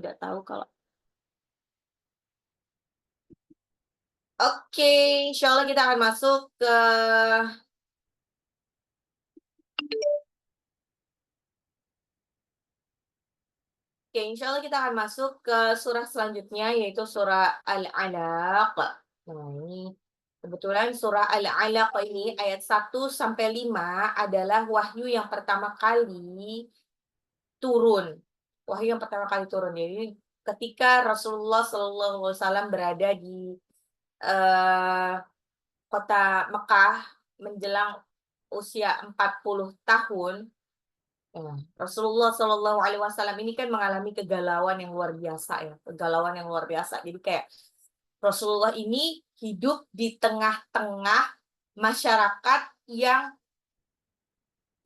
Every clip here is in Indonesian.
Nggak tahu kalau oke, insya Allah kita akan masuk ke oke, insya Allah kita akan masuk ke surah selanjutnya, yaitu surah Al-Alaq. Nah, ini kebetulan surah Al-Alaq ini ayat 1 sampai 5 adalah wahyu yang pertama kali turun. Wahyu yang pertama kali turun. Jadi ketika Rasulullah SAW berada di eh, kota Mekah menjelang usia 40 tahun, Rasulullah Shallallahu Alaihi Wasallam ini kan mengalami kegalauan yang luar biasa ya, kegalauan yang luar biasa. Jadi kayak Rasulullah ini hidup di tengah-tengah masyarakat yang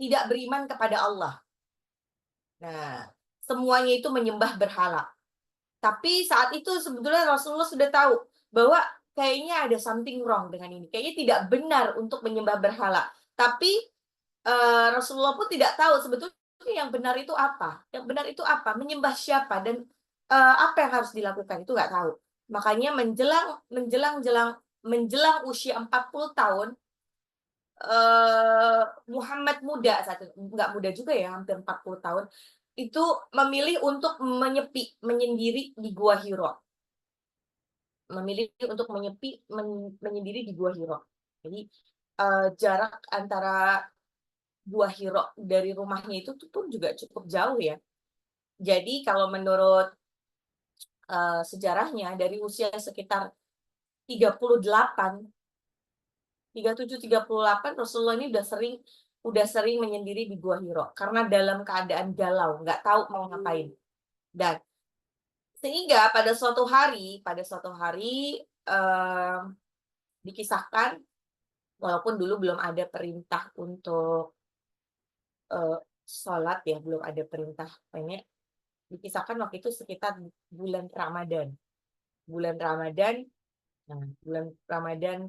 tidak beriman kepada Allah. Nah, semuanya itu menyembah berhala. Tapi saat itu sebetulnya Rasulullah sudah tahu bahwa kayaknya ada something wrong dengan ini. Kayaknya tidak benar untuk menyembah berhala. Tapi Rasulullah pun tidak tahu sebetulnya yang benar itu apa. Yang benar itu apa? Menyembah siapa dan apa yang harus dilakukan itu nggak tahu. Makanya menjelang usia 40 tahun, Muhammad muda saat itu, nggak muda juga ya, hampir 40 tahun, itu memilih untuk menyepi, menyendiri di Gua Hiro. Memilih untuk menyendiri di Gua Hiro. Jadi jarak antara Gua Hiro dari rumahnya itu pun juga cukup jauh ya. Jadi kalau menurut sejarahnya dari usia sekitar 38, 37-38 Rasulullah ini udah sering menyendiri di Gua Hiro karena dalam keadaan galau, nggak tahu mau ngapain. Dan sehingga pada suatu hari dikisahkan, walaupun dulu belum ada perintah untuk sholat ya, belum ada perintah ini, dikisahkan waktu itu sekitar bulan Ramadan. Bulan Ramadan, nah, bulan Ramadan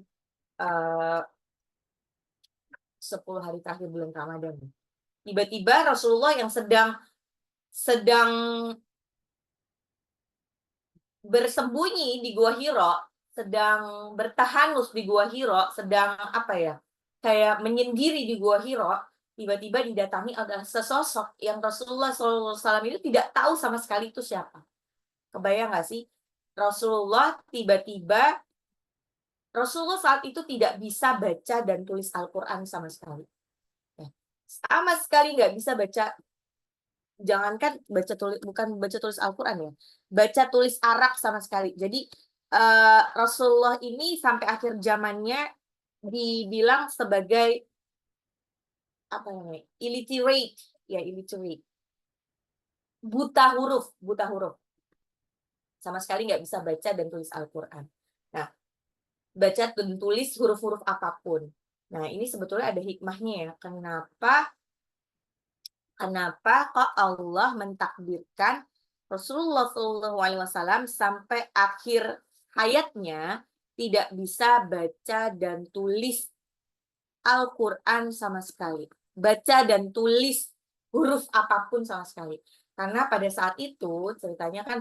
10 hari terakhir bulan Ramadan. Tiba-tiba Rasulullah yang sedang bersembunyi di Gua Hiro, sedang bertahanus di Gua Hiro, sedang apa ya? Kayak menyendiri di Gua Hiro, tiba-tiba didatangi oleh sesosok yang Rasulullah SAW itu tidak tahu sama sekali itu siapa. Kebayang nggak sih? Rasulullah saat itu tidak bisa baca dan tulis Al-Quran sama sekali. Sama sekali nggak bisa baca, jangankan baca tulis, bukan baca tulis Al-Quran ya, baca tulis Arab sama sekali. Jadi Rasulullah ini sampai akhir zamannya dibilang sebagai apa namanya, illiterate, ya illiterate, buta huruf, sama sekali nggak bisa baca dan tulis Al-Quran. Nah, baca dan tulis huruf-huruf apapun. Nah, ini sebetulnya ada hikmahnya ya. Kenapa kok Allah mentakdirkan Rasulullah SAW sampai akhir hayatnya tidak bisa baca dan tulis Al-Quran sama sekali. Baca dan tulis huruf apapun sama sekali. Karena pada saat itu, ceritanya kan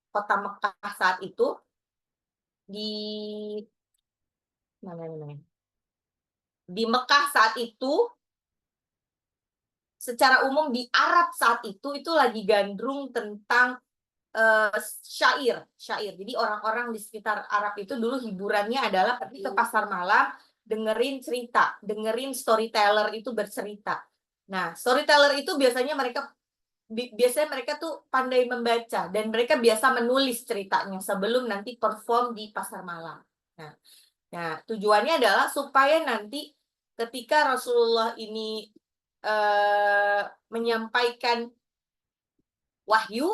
kota Mekah saat itu di mana namanya? Di Mekah saat itu, secara umum di Arab saat itu lagi gandrung tentang syair. Jadi orang-orang di sekitar Arab itu dulu hiburannya adalah pergi ke pasar malam, dengerin storyteller itu bercerita. Nah, storyteller itu biasanya mereka tuh pandai membaca dan mereka biasa menulis ceritanya sebelum nanti perform di pasar malam. Nah, tujuannya adalah supaya nanti ketika Rasulullah ini menyampaikan wahyu,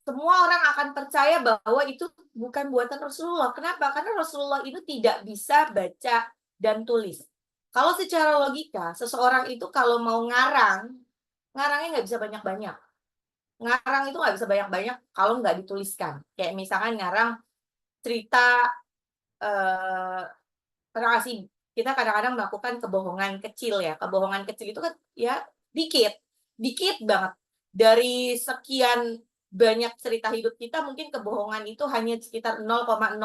semua orang akan percaya bahwa itu bukan buatan Rasulullah. Kenapa? Karena Rasulullah itu tidak bisa baca dan tulis. Kalau secara logika, seseorang itu kalau mau ngarangnya nggak bisa banyak-banyak. Ngarang itu nggak bisa banyak-banyak kalau nggak dituliskan. Kayak misalkan ngarang cerita, eh, kita kadang-kadang melakukan kebohongan kecil ya. Kebohongan kecil itu kan ya dikit banget. Dari sekian banyak cerita hidup kita, mungkin kebohongan itu hanya sekitar 0,0000.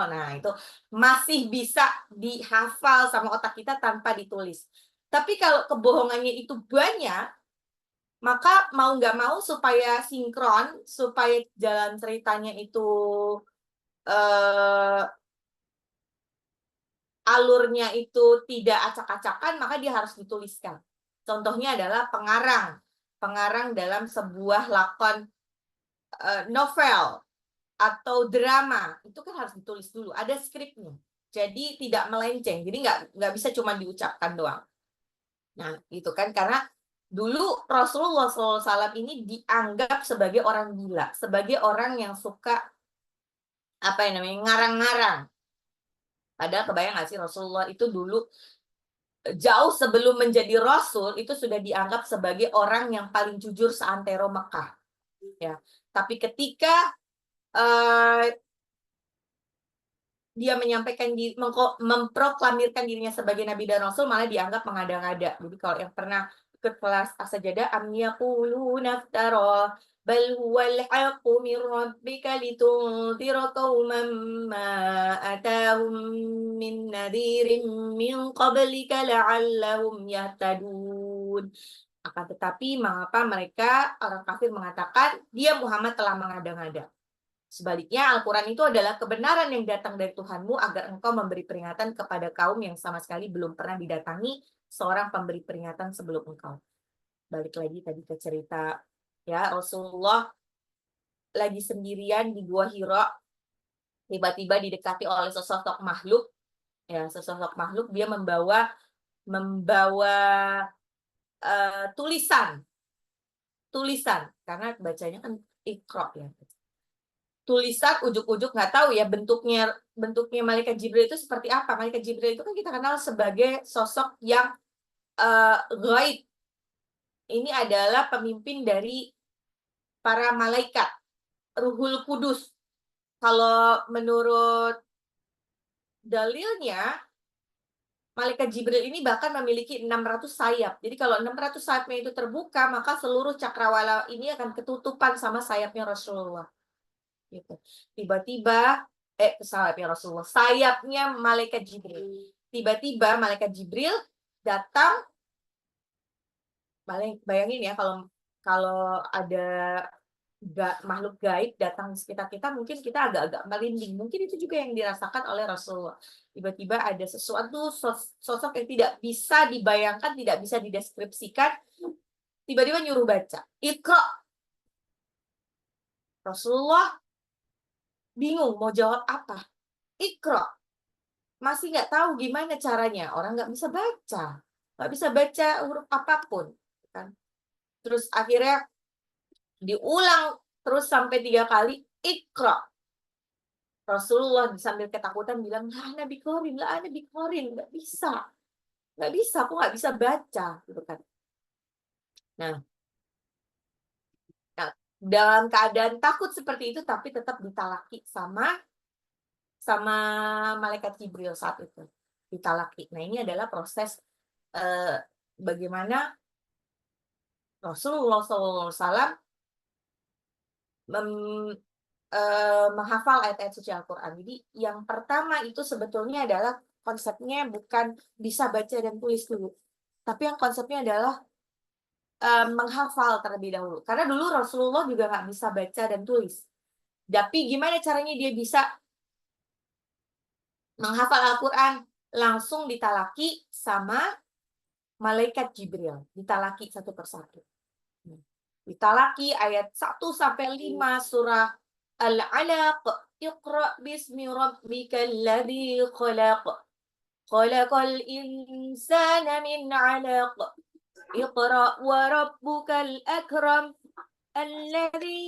Nah, itu masih bisa dihafal sama otak kita tanpa ditulis. Tapi kalau kebohongannya itu banyak, maka mau nggak mau supaya sinkron, supaya jalan ceritanya itu alurnya itu tidak acak-acakan, maka dia harus dituliskan. Contohnya adalah pengarang dalam sebuah lakon novel atau drama, itu kan harus ditulis dulu, ada skripnya. Jadi tidak melenceng, jadi nggak bisa cuma diucapkan doang. Nah, itu kan karena dulu Rasulullah SAW ini dianggap sebagai orang gila, sebagai orang yang suka apa yang namanya ngarang-ngarang. Padahal kebayang nggak sih Rasulullah itu dulu jauh sebelum menjadi Rasul itu sudah dianggap sebagai orang yang paling jujur seantero Mekah. Ya, tapi ketika dia menyampaikan memproklamirkan dirinya sebagai nabi dan rasul malah dianggap mengada-ngada. Jadi kalau yang pernah ikut kelas as-sajadah am yaquluna iftara bal huwal haqqu min rabbika litunzira qauman ma atahum min nadhirin min qablika la'allahum yahtadun. Akan tetapi mengapa mereka orang kafir mengatakan dia Muhammad telah mengada-ngada. Sebaliknya, Al-Quran itu adalah kebenaran yang datang dari Tuhanmu agar engkau memberi peringatan kepada kaum yang sama sekali belum pernah didatangi seorang pemberi peringatan sebelum engkau. Balik lagi tadi ke cerita, ya Rasulullah lagi sendirian di Gua Hira, tiba-tiba didekati oleh sesosok makhluk, ya sesosok makhluk dia membawa tulisan, karena bacanya kan Iqra ya. Tulisan ujuk-ujuk nggak tahu ya bentuknya malaikat Jibril itu seperti apa. Malaikat Jibril itu kan kita kenal sebagai sosok yang gaib. Ini adalah pemimpin dari para malaikat, Ruhul Kudus. Kalau menurut dalilnya, malaikat Jibril ini bahkan memiliki 600 sayap. Jadi kalau 600 sayapnya itu terbuka, maka seluruh cakrawala ini akan ketutupan sama sayapnya Rasulullah. Gitu. Tiba-tiba sayapnya malaikat Jibril. Tiba-tiba malaikat Jibril datang. Bayangin ya kalau ada makhluk gaib datang di sekitar kita, mungkin kita agak-agak merinding. Mungkin itu juga yang dirasakan oleh Rasulullah. Tiba-tiba ada sesuatu sosok yang tidak bisa dibayangkan, tidak bisa dideskripsikan, tiba-tiba nyuruh baca. Iqra. Rasulullah bingung mau jawab apa. Iqra. Masih nggak tahu gimana caranya. Orang nggak bisa baca huruf apapun. Kan? Terus akhirnya diulang terus sampai 3 kali, Iqra. Rasulullah sambil ketakutan bilang, lah Nabi Korin, nggak bisa, aku nggak bisa baca, gitu kan. Nah, dalam keadaan takut seperti itu, tapi tetap ditalaki sama malaikat Jibril saat itu, ditalaki. Nah, ini adalah proses bagaimana Rasulullah SAW menghafal ayat-ayat suci Al-Quran. Jadi yang pertama itu sebetulnya adalah konsepnya bukan bisa baca dan tulis dulu. Tapi yang konsepnya adalah menghafal terlebih dahulu. Karena dulu Rasulullah juga nggak bisa baca dan tulis. Tapi gimana caranya dia bisa menghafal Al-Quran? Langsung ditalaki sama malaikat Jibril. Ditalaki satu persatu. Ditalaki ayat 1-5 surah Al-Alaq. Iqra bismi rabbikal ladzi khalaq. Khalaqal insana min 'alaq. Iqra wa rabbukal akram. Alladzi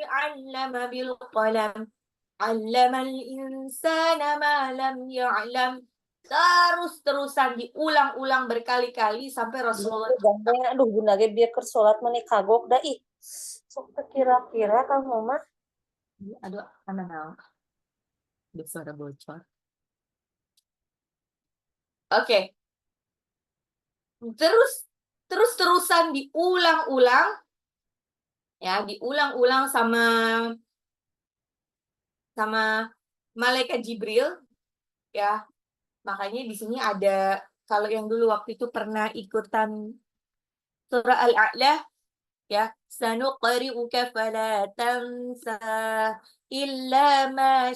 'allama bil qalam. 'Allamal insana ma lam ya'lam. Terus-terusan diulang-ulang berkali-kali sampai Rasulullah. Aduh, bunda ge biar keur salat mah kagok da ih. Sok kira-kira kamu mah. Aduh, mana naon? Ada suara bocor. Oke. Terus terus-terusan diulang-ulang, ya, diulang-ulang sama malaikat Jibril, ya. Makanya di sini ada, kalau yang dulu waktu itu pernah ikutan surah Al-A'la, ya, sanuqri'uka fala tansa illa ma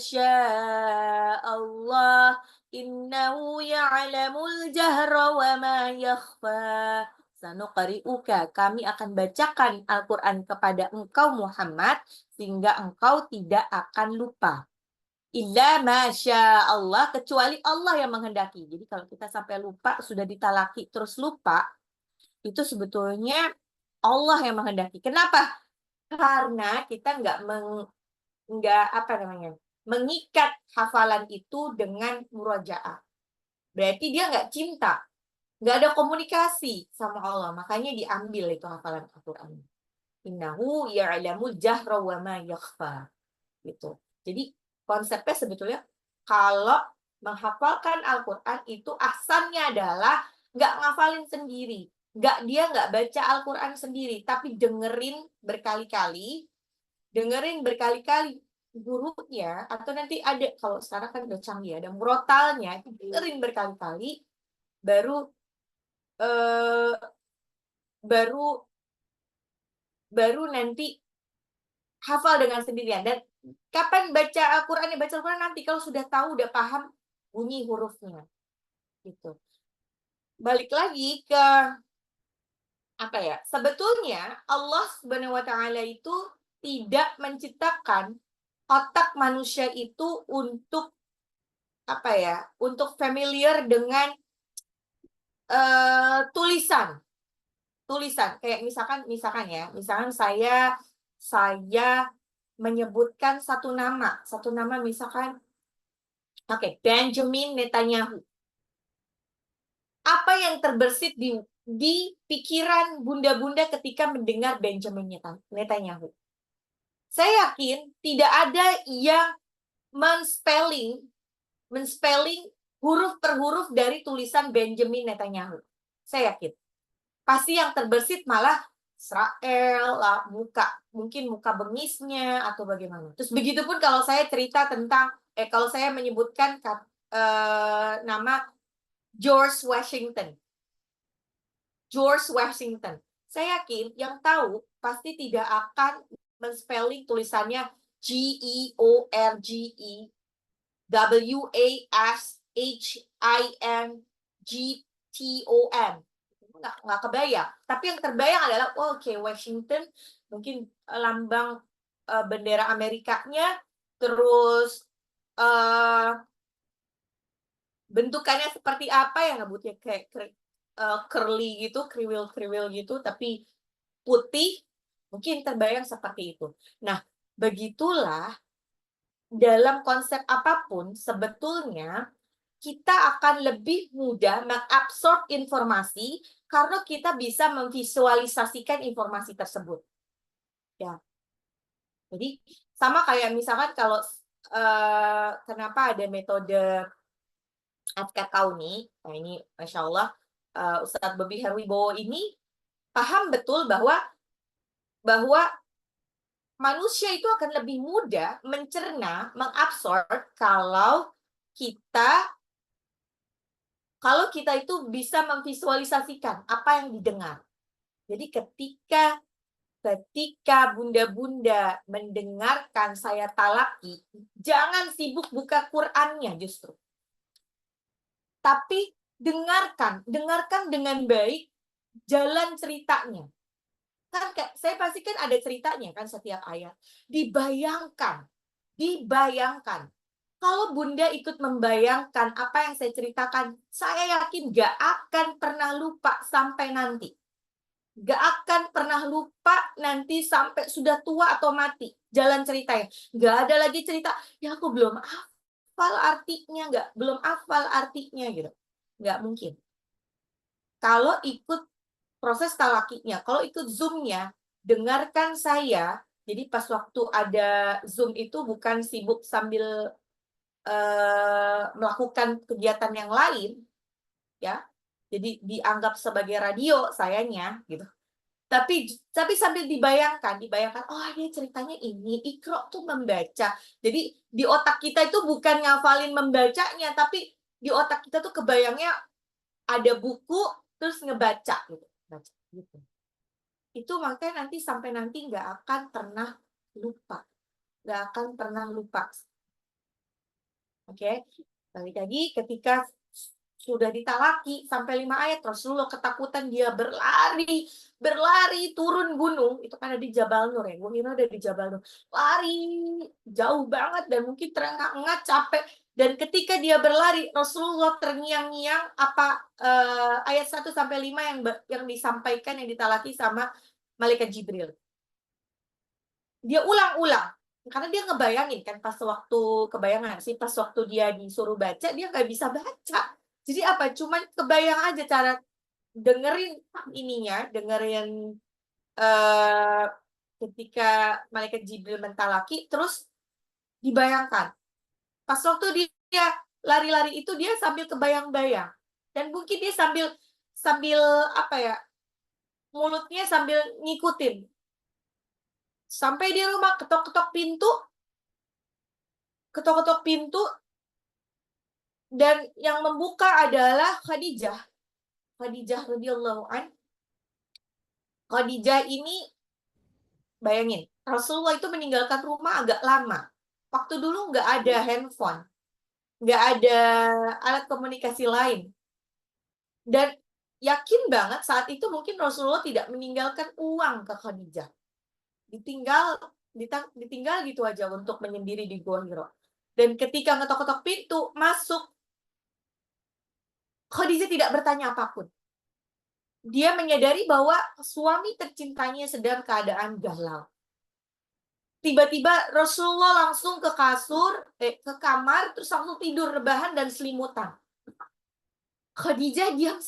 Allah innahu ya'lamul jahra wa ma yakhfa. Sanuqri'uka, kami akan bacakan Al-Qur'an kepada engkau Muhammad sehingga engkau tidak akan lupa. Illa masya Allah, kecuali Allah yang menghendaki. Jadi kalau kita sampai lupa, sudah ditalaki terus lupa, itu sebetulnya Allah yang menghendaki. Kenapa? Karena kita nggak apa namanya, mengikat hafalan itu dengan murojaah. Berarti dia nggak cinta, nggak ada komunikasi sama Allah. Makanya diambil itu hafalan Al-Quran. Innahu ya'lamul jahra wa ma yakhfa. Gitu. Jadi konsepnya sebetulnya kalau menghafalkan Al-Quran itu asalnya adalah nggak ngafalin sendiri. Dia nggak baca Al-Quran sendiri, tapi dengerin berkali-kali gurunya, atau nanti ada, kalau sekarang kan udah canggih, ada murotalnya, dengerin berkali-kali, baru eh, baru baru nanti hafal dengan sendirian. Dan kapan baca Al-Quran? Ya baca Al-Quran nanti kalau sudah tahu, udah paham bunyi hurufnya. Gitu. Balik lagi ke apa ya? Sebetulnya Allah Subhanahu wa taala itu tidak menciptakan otak manusia itu untuk apa ya? Untuk familiar dengan tulisan. Tulisan kayak misalkan ya, misalkan saya menyebutkan satu nama misalkan, oke, Benjamin Netanyahu. Apa yang terbersit di pikiran bunda-bunda ketika mendengar Benjamin Netanyahu? Saya yakin tidak ada yang men-spelling huruf per huruf dari tulisan Benjamin Netanyahu. Saya yakin. Pasti yang terbersit malah Israel lah, mungkin muka bengisnya atau bagaimana. Terus begitupun kalau saya cerita tentang kalau saya menyebutkan nama George Washington. Saya yakin yang tahu pasti tidak akan men-spelling tulisannya Georgewashington. Nggak kebayang. Tapi yang terbayang adalah Washington, mungkin lambang bendera Amerikanya, terus bentukannya seperti apa ya, rambutnya kayak curly gitu, kriwil gitu, tapi putih, mungkin terbayang seperti itu. Nah, begitulah dalam konsep apapun sebetulnya kita akan lebih mudah mengabsorb informasi karena kita bisa memvisualisasikan informasi tersebut. Ya. Jadi sama kayak misalkan kalau kenapa ada metode Afkar Kauni, nah ini Masya Allah, Ustadz Bobi Herwibowo ini paham betul bahwa manusia itu akan lebih mudah mencerna, mengabsorb kalau kita itu bisa memvisualisasikan apa yang didengar. Jadi ketika bunda-bunda mendengarkan saya talaki, jangan sibuk buka Qur'annya justru. Tapi dengarkan dengan baik jalan ceritanya. Kan saya pasti kan ada ceritanya kan setiap ayat. Dibayangkan. Kalau bunda ikut membayangkan apa yang saya ceritakan, saya yakin gak akan pernah lupa sampai nanti. Gak akan pernah lupa nanti sampai sudah tua atau mati. Jalan ceritanya. Gak ada lagi cerita, ya aku belum hafal artinya, belum hafal artinya gitu. Gak mungkin. Kalau ikut proses talakinya, kalau ikut Zoom-nya, dengarkan saya. Jadi pas waktu ada Zoom itu bukan sibuk sambil melakukan kegiatan yang lain, ya. Jadi dianggap sebagai radio sayanya gitu. Tapi sambil dibayangkan, oh dia ceritanya ini, Iqra tuh membaca. Jadi di otak kita itu bukan ngafalin membacanya, tapi di otak kita tuh kebayangnya ada buku terus ngebaca gitu. Baca gitu. Itu makanya sampai nanti nggak akan pernah lupa. Nggak akan pernah lupa. Oke. Balik lagi ketika sudah ditalaki sampai 5 ayat, Rasulullah ketakutan, dia berlari turun gunung, itu kan ada di Jabal Nur ya, gue kira ada di Jabal Nur, lari jauh banget dan mungkin terengah-engah capek, dan ketika dia berlari Rasulullah terngiang-ngiang ayat 1 sampai 5 yang disampaikan, yang ditalaki sama malaikat Jibril. Dia ulang-ulang karena dia ngebayangin kan pas waktu dia disuruh baca dia nggak bisa baca. Jadi cuman kebayang aja cara dengerin ketika malaikat Jibril mentalaki, terus dibayangkan. Pas waktu dia lari-lari itu dia sambil kebayang-bayang. Dan mungkin dia sambil mulutnya sambil ngikutin. Sampai di rumah ketok-ketok pintu, dan yang membuka adalah Khadijah radhiyallahu an. Khadijah ini, bayangin, Rasulullah itu meninggalkan rumah agak lama. Waktu dulu nggak ada handphone, nggak ada alat komunikasi lain. Dan yakin banget saat itu mungkin Rasulullah tidak meninggalkan uang ke Khadijah. Ditinggal gitu aja untuk menyendiri di Gua Hira. Dan ketika ngetok-ketok pintu, masuk, Khadijah tidak bertanya apapun. Dia menyadari bahwa suami tercintanya sedang keadaan galau. Tiba-tiba Rasulullah langsung ke kamar, terus langsung tidur rebahan dan selimutan. Khadijah diam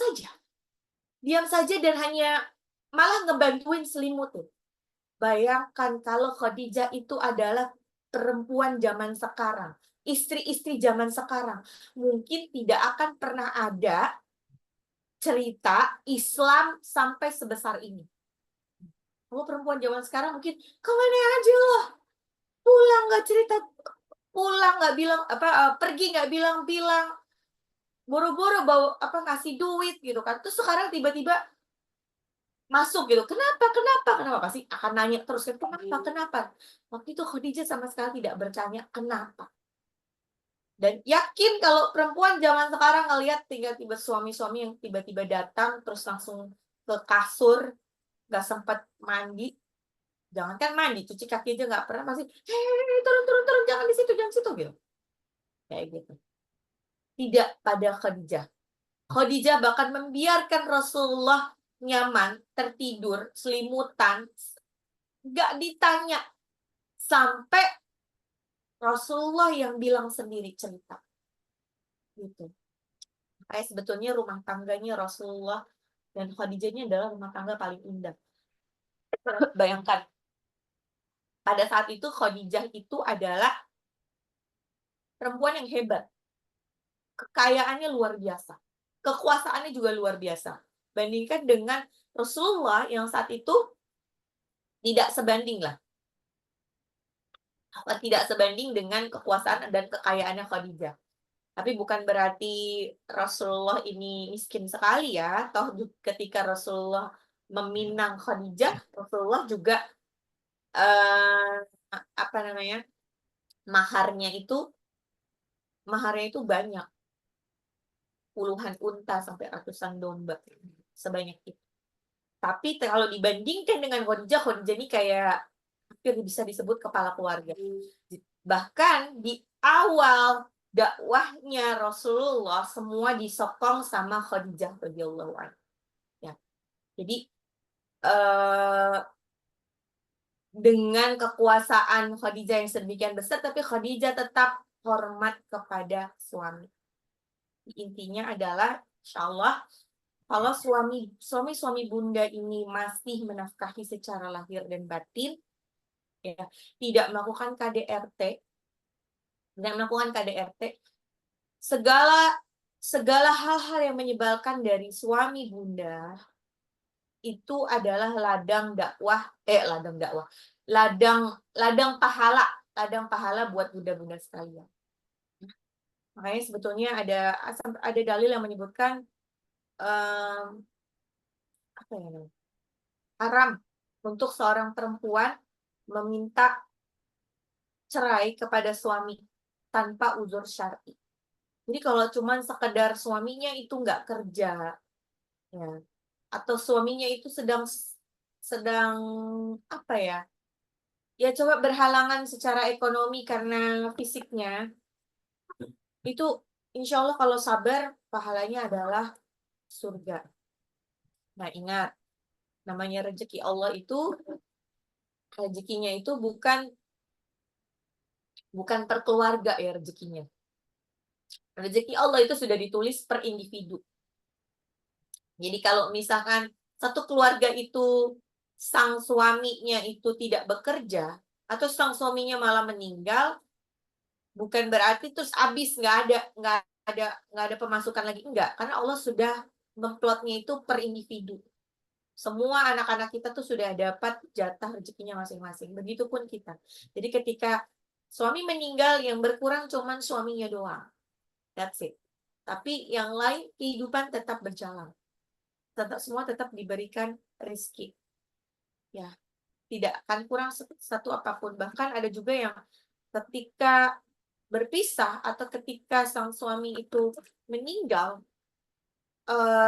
saja dan hanya malah ngebantuin selimutin. Bayangkan kalau Khadijah itu adalah perempuan zaman sekarang, istri-istri zaman sekarang, mungkin tidak akan pernah ada cerita Islam sampai sebesar ini. Kalau perempuan zaman sekarang mungkin kemana aja loh, pulang nggak bilang pergi nggak bilang-bilang, boro-boro bawa ngasih duit gitu kan. Terus sekarang tiba-tiba masuk gitu, kenapa pasti akan nanya terus kan, kenapa. Waktu itu Khadijah sama sekali tidak bertanya kenapa. Dan yakin kalau perempuan zaman sekarang ngelihat tiba-tiba suami-suami yang tiba-tiba datang terus langsung ke kasur, nggak sempat mandi, jangankan mandi, cuci kaki aja nggak pernah, pasti turun, jangan di situ gitu, kayak gitu. Tidak pada Khadijah bahkan membiarkan Rasulullah nyaman tertidur selimutan, nggak ditanya, sampai Rasulullah yang bilang sendiri cerita gitu. Kayak sebetulnya rumah tangganya Rasulullah dan Khadijah ini adalah rumah tangga paling indah. Bayangkan, pada saat itu Khadijah itu adalah perempuan yang hebat. Kekayaannya luar biasa. Kekuasaannya juga luar biasa. Bandingkan dengan Rasulullah yang saat itu tidak sebanding lah. Tidak sebanding dengan kekuasaan dan kekayaannya Khadijah. Tapi bukan berarti Rasulullah ini miskin sekali ya. Toh ketika Rasulullah meminang Khadijah, Rasulullah juga maharnya itu banyak, puluhan unta sampai ratusan domba, sebanyak itu. Tapi kalau dibandingkan dengan Khadijah ini kayak hampir bisa disebut kepala keluarga. Bahkan di awal dakwahnya Rasulullah semua disokong sama Khadijah radhiyallahu anha. Ya. Jadi dengan kekuasaan Khadijah yang sedemikian besar, tapi Khadijah tetap hormat kepada suami. Intinya adalah, insya Allah, kalau suami bunda ini masih menafkahi secara lahir dan batin, ya, tidak melakukan KDRT, segala segala hal-hal yang menyebalkan dari suami Bunda, itu adalah ladang ladang pahala buat bunda-bunda sekalian. Makanya sebetulnya ada dalil yang menyebutkan, apa ya namanya, haram untuk seorang perempuan meminta cerai kepada suami tanpa uzur syar'i. Jadi kalau cuman sekedar suaminya itu nggak kerja, ya, atau suaminya itu sedang sedang apa ya, ya coba berhalangan secara ekonomi karena fisiknya, itu insya Allah kalau sabar pahalanya adalah surga. Nah ingat, namanya rezeki Allah itu, rezekinya itu bukan per keluarga ya rezekinya. Rezeki Allah itu sudah ditulis per individu. Jadi kalau misalkan satu keluarga itu sang suaminya itu tidak bekerja atau sang suaminya malah meninggal, bukan berarti terus habis nggak ada pemasukan lagi, enggak, karena Allah sudah memplotnya itu per individu. Semua anak-anak kita tuh sudah dapat jatah rezekinya masing-masing. Begitupun kita. Jadi ketika suami meninggal yang berkurang cuman suaminya doang. That's it. Tapi yang lain kehidupan tetap berjalan. Semua tetap diberikan rezeki. Ya, tidak akan kurang satu apapun. Bahkan ada juga yang ketika berpisah atau ketika sang suami itu meninggal,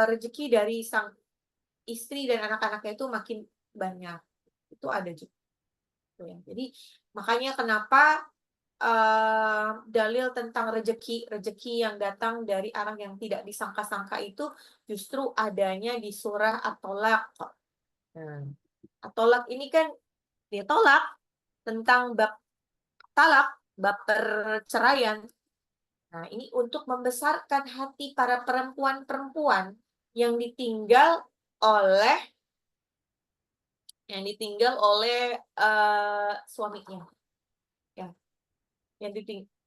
rezeki dari sang istri dan anak-anaknya itu makin banyak. Itu ada juga. Ya. Jadi makanya kenapa dalil tentang rezeki yang datang dari arah yang tidak disangka-sangka itu justru adanya di surah At-Tolak. Nah, At-Tolak ini kan dia tolak tentang bab talak, bab perceraian. Nah, ini untuk membesarkan hati para perempuan-perempuan yang ditinggal oleh suaminya. Ya,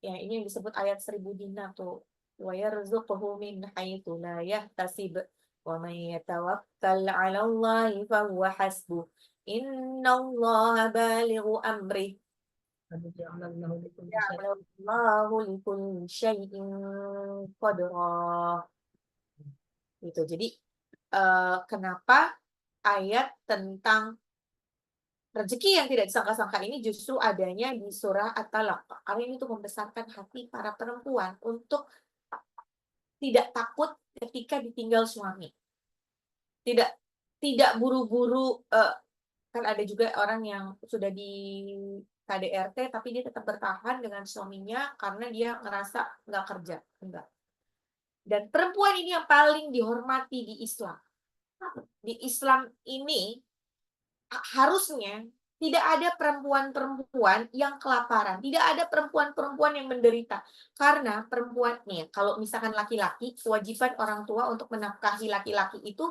ya ini yang disebut ayat 1000 dinar tuh. Wa yarzuquhu min haitsu la yahtasib wa may yatawakkal 'ala Allahi fa huwa hasbuh. Innallaha balighu amri. Qad ja'alallahu likulli syai'in Ja'alallahu likulli syai'in qadra. Gitu. Jadi kenapa ayat tentang rezeki yang tidak disangka-sangka ini justru adanya di surah At-Talaq. Karena ini untuk membesarkan hati para perempuan untuk tidak takut ketika ditinggal suami. Tidak tidak buru-buru, kan ada juga orang yang sudah di KDRT tapi dia tetap bertahan dengan suaminya karena dia ngerasa nggak kerja. Enggak. Dan perempuan ini yang paling dihormati di Islam. Di Islam ini harusnya tidak ada perempuan-perempuan yang kelaparan, tidak ada perempuan-perempuan yang menderita. Karena perempuan nih, kalau misalkan laki-laki, kewajiban orang tua untuk menafkahi laki-laki itu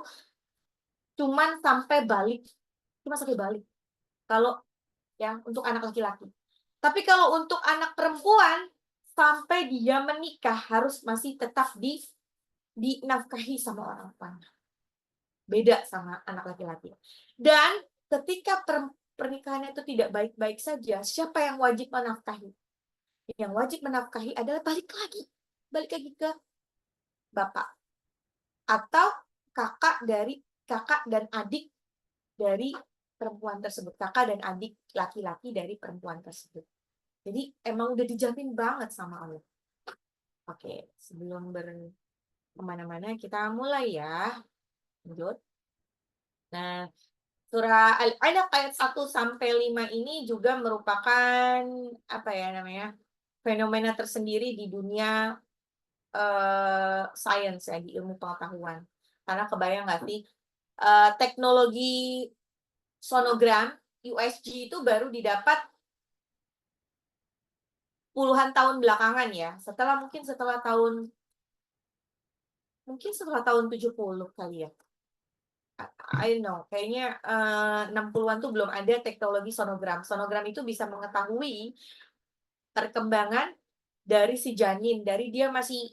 cuman sampai balik, cuma sampai balik. Kalau ya untuk anak laki-laki. Tapi kalau untuk anak perempuan sampai dia menikah harus masih tetap dinafkahi sama orang tuanya. Beda sama anak laki-laki. Dan ketika pernikahannya itu tidak baik-baik saja, siapa yang wajib menafkahi? Yang wajib menafkahi adalah balik lagi ke bapak atau kakak dan adik dari perempuan tersebut, kakak dan adik laki-laki dari perempuan tersebut. Jadi emang udah dijamin banget sama Allah. Oke, sebelum kemana-mana kita mulai ya. Lanjut. Nah, surah Al-Alaq ayat 1 sampai 5 ini juga merupakan apa ya namanya? Fenomena tersendiri di dunia sains ya, di ilmu pengetahuan. Karena kebayang nggak sih, teknologi sonogram USG itu baru didapat puluhan tahun belakangan ya. Setelah tahun 70 kali ya. I know, kayaknya 60-an tuh belum ada teknologi sonogram. Sonogram itu bisa mengetahui perkembangan dari si janin, dari dia masih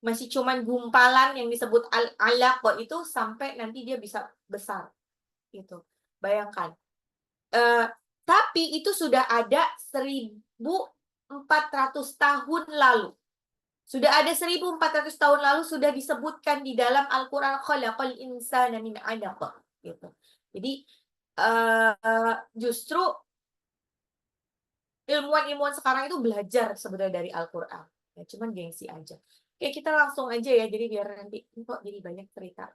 masih cuman gumpalan yang disebut al-alaq itu sampai nanti dia bisa besar gitu. Bayangkan. Tapi itu sudah ada 1400 tahun lalu. Sudah ada 1400 tahun lalu sudah disebutkan di dalam Al-Qur'an khalaqal insana min 'alaq gitu. Jadi justru ilmuwan-ilmuwan sekarang itu belajar sebenarnya dari Al-Qur'an. Ya cuman gengsi aja. Oke, kita langsung aja ya jadi biar nanti kok jadi banyak cerita.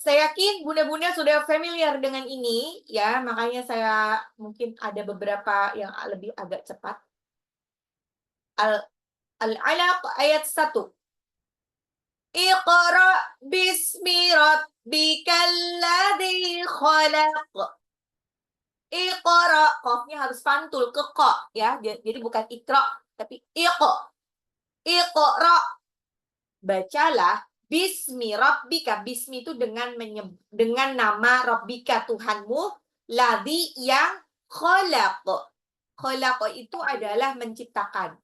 Saya yakin bunda-bunda sudah familiar dengan ini ya, makanya saya mungkin ada beberapa yang lebih agak cepat. Al-Alaq ayat 1. Iqra bismi rabbikal ladzi khalaq. Iqra, qafnya harus pantul ke qa ya. Jadi bukan ikra, tapi Iqra. Bacalah bismi rabbika. Bismi itu dengan nama rabbika Tuhanmu, ladzi yang khalaq. Khalaq itu adalah menciptakan.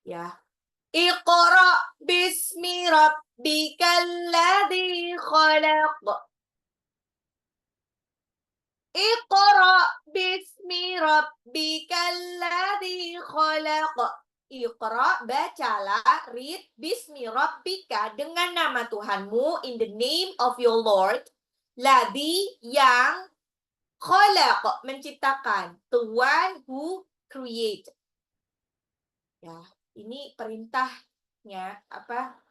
Ya. Iqra bismi rabbikal ladzi khalaq. Iqra bismi rabbikal ladzi khalaq. Iqra, bacalah, read, bismi rabbika, dengan nama Tuhanmu, in the name of your Lord, ladzi yang khalaq, menciptakan, the one who create. Ya, ini perintahnya apa?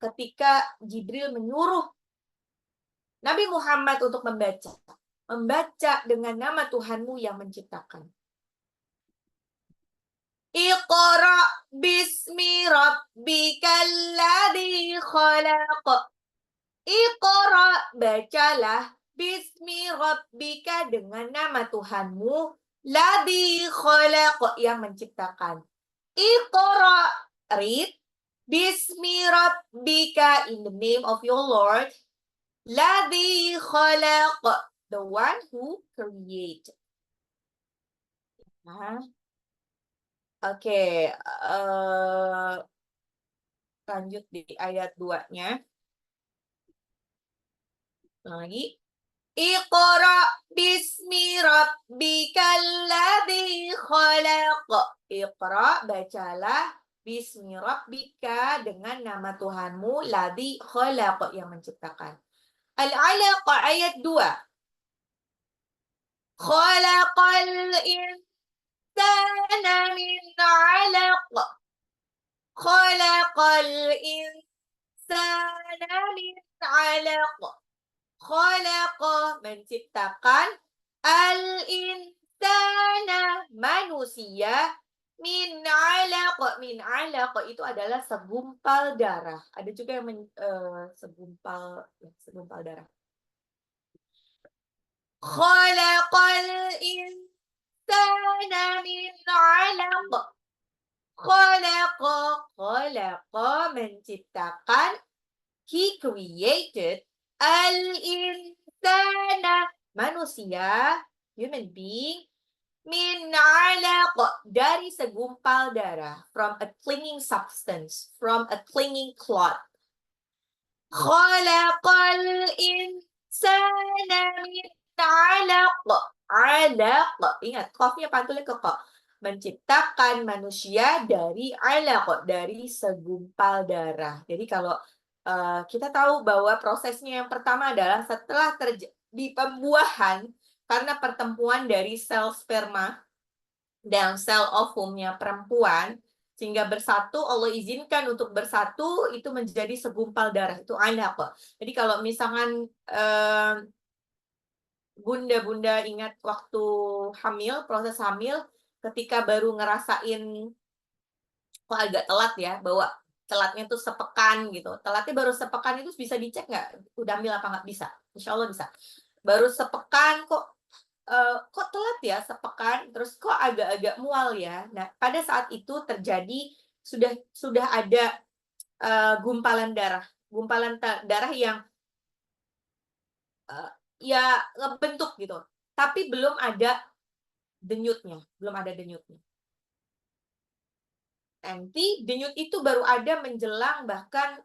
Ketika Jibril menyuruh Nabi Muhammad untuk membaca dengan nama Tuhanmu yang menciptakan. Iqra bismi rabbikal ladzi khalaq. Iqra, bacalah, bismi rabbika, dengan nama Tuhanmu, ladzi khalaq, yang menciptakan. Iqra, read, bismi rabbika, in the name of your Lord, ladzi khalaq, the one who create. Nah, oke, lanjut di ayat 2-nya. Lagi. Iqra bismi rabbikal ladzi khalaq. Iqra, bacalah, bismi rabbika, dengan nama Tuhanmu, ladzi khalaq, yang menciptakan. Al-Alaq ayat 2. Khalaqal insana min 'alaq. Khalaqal insana min 'alaq. Khalaqa, menciptakan, al-insana, manusia, min 'alaq. Min 'alaq itu adalah segumpal darah. Ada juga yang segumpal darah. Khalaqal insana min 'alaq. Khalaqa, menciptakan, he created, al-insana, manusia, human being, min 'alaq, dari segumpal darah, from a clinging substance, from a clinging clot. Khalaqal insana min 'alaq. 'Alaq, ingat, qafnya pantulnya ke qa. Menciptakan manusia dari 'alaq, dari segumpal darah. Jadi kalau kita tahu bahwa prosesnya yang pertama adalah setelah terjadi pembuahan karena pertemuan dari sel sperma dan sel ovumnya perempuan, sehingga bersatu, Allah izinkan untuk bersatu, itu menjadi segumpal darah, itu 'alaq. Jadi kalau misalkan bunda-bunda ingat waktu hamil, proses hamil, ketika baru ngerasain kok agak telat ya, bahwa telatnya tuh sepekan gitu. Telatnya baru sepekan itu bisa dicek nggak? Udah hamil apa nggak? Bisa. Insya Allah bisa. Baru sepekan kok telat ya sepekan, terus kok agak-agak mual ya. Nah, pada saat itu terjadi sudah ada gumpalan darah. Gumpalan darah yang ya ngebentuk gitu. Tapi belum ada denyutnya, belum ada denyutnya. Nanti denyut itu baru ada menjelang bahkan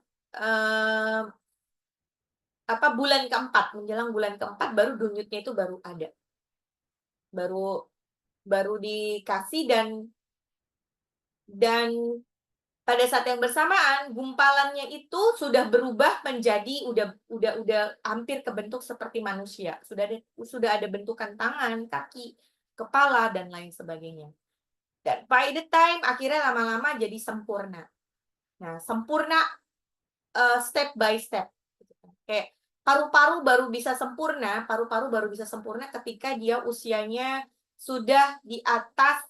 bulan keempat, menjelang bulan keempat baru denyutnya itu baru ada. Baru dikasih dan pada saat yang bersamaan gumpalannya itu sudah berubah menjadi udah hampir kebentuk seperti manusia. Sudah ada bentukan tangan, kaki, kepala dan lain sebagainya. Dan by the time akhirnya lama-lama jadi sempurna. Nah, sempurna step by step. Kayak paru-paru baru bisa sempurna ketika dia usianya sudah di atas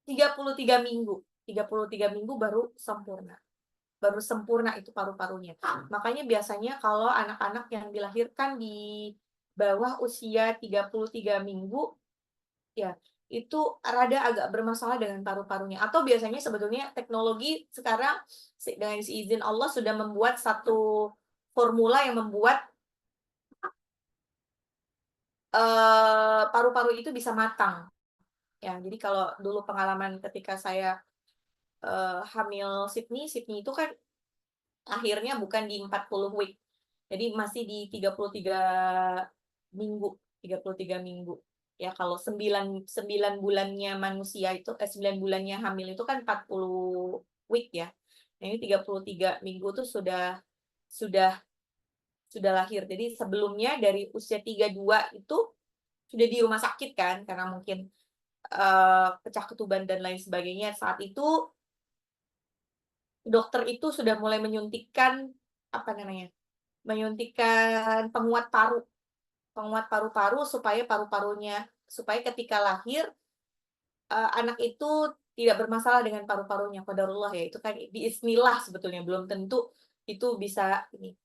33 minggu. 33 minggu baru sempurna. Baru sempurna itu paru-parunya. Makanya biasanya kalau anak-anak yang dilahirkan di bawah usia 33 minggu, ya itu rada agak bermasalah dengan paru-parunya. Atau biasanya sebetulnya teknologi sekarang dengan izin Allah sudah membuat satu formula yang membuat paru-paru itu bisa matang. Ya, jadi kalau dulu pengalaman ketika saya hamil Sydney itu kan akhirnya bukan di 40 week. Jadi masih di 33 minggu, 33 minggu. Ya, kalau 9 bulannya manusia itu 9 bulannya hamil itu kan 40 week ya. Nah, ini 33 minggu tuh sudah lahir. Jadi sebelumnya dari usia 32 itu sudah di rumah sakit kan karena mungkin pecah ketuban dan lain sebagainya. Saat itu dokter itu sudah mulai menyuntikkan menyuntikkan penguat paru-paru supaya supaya ketika lahir anak itu tidak bermasalah dengan paru-parunya. Qadarullah ya, itu kan biismillah sebetulnya, belum tentu itu bisa ini.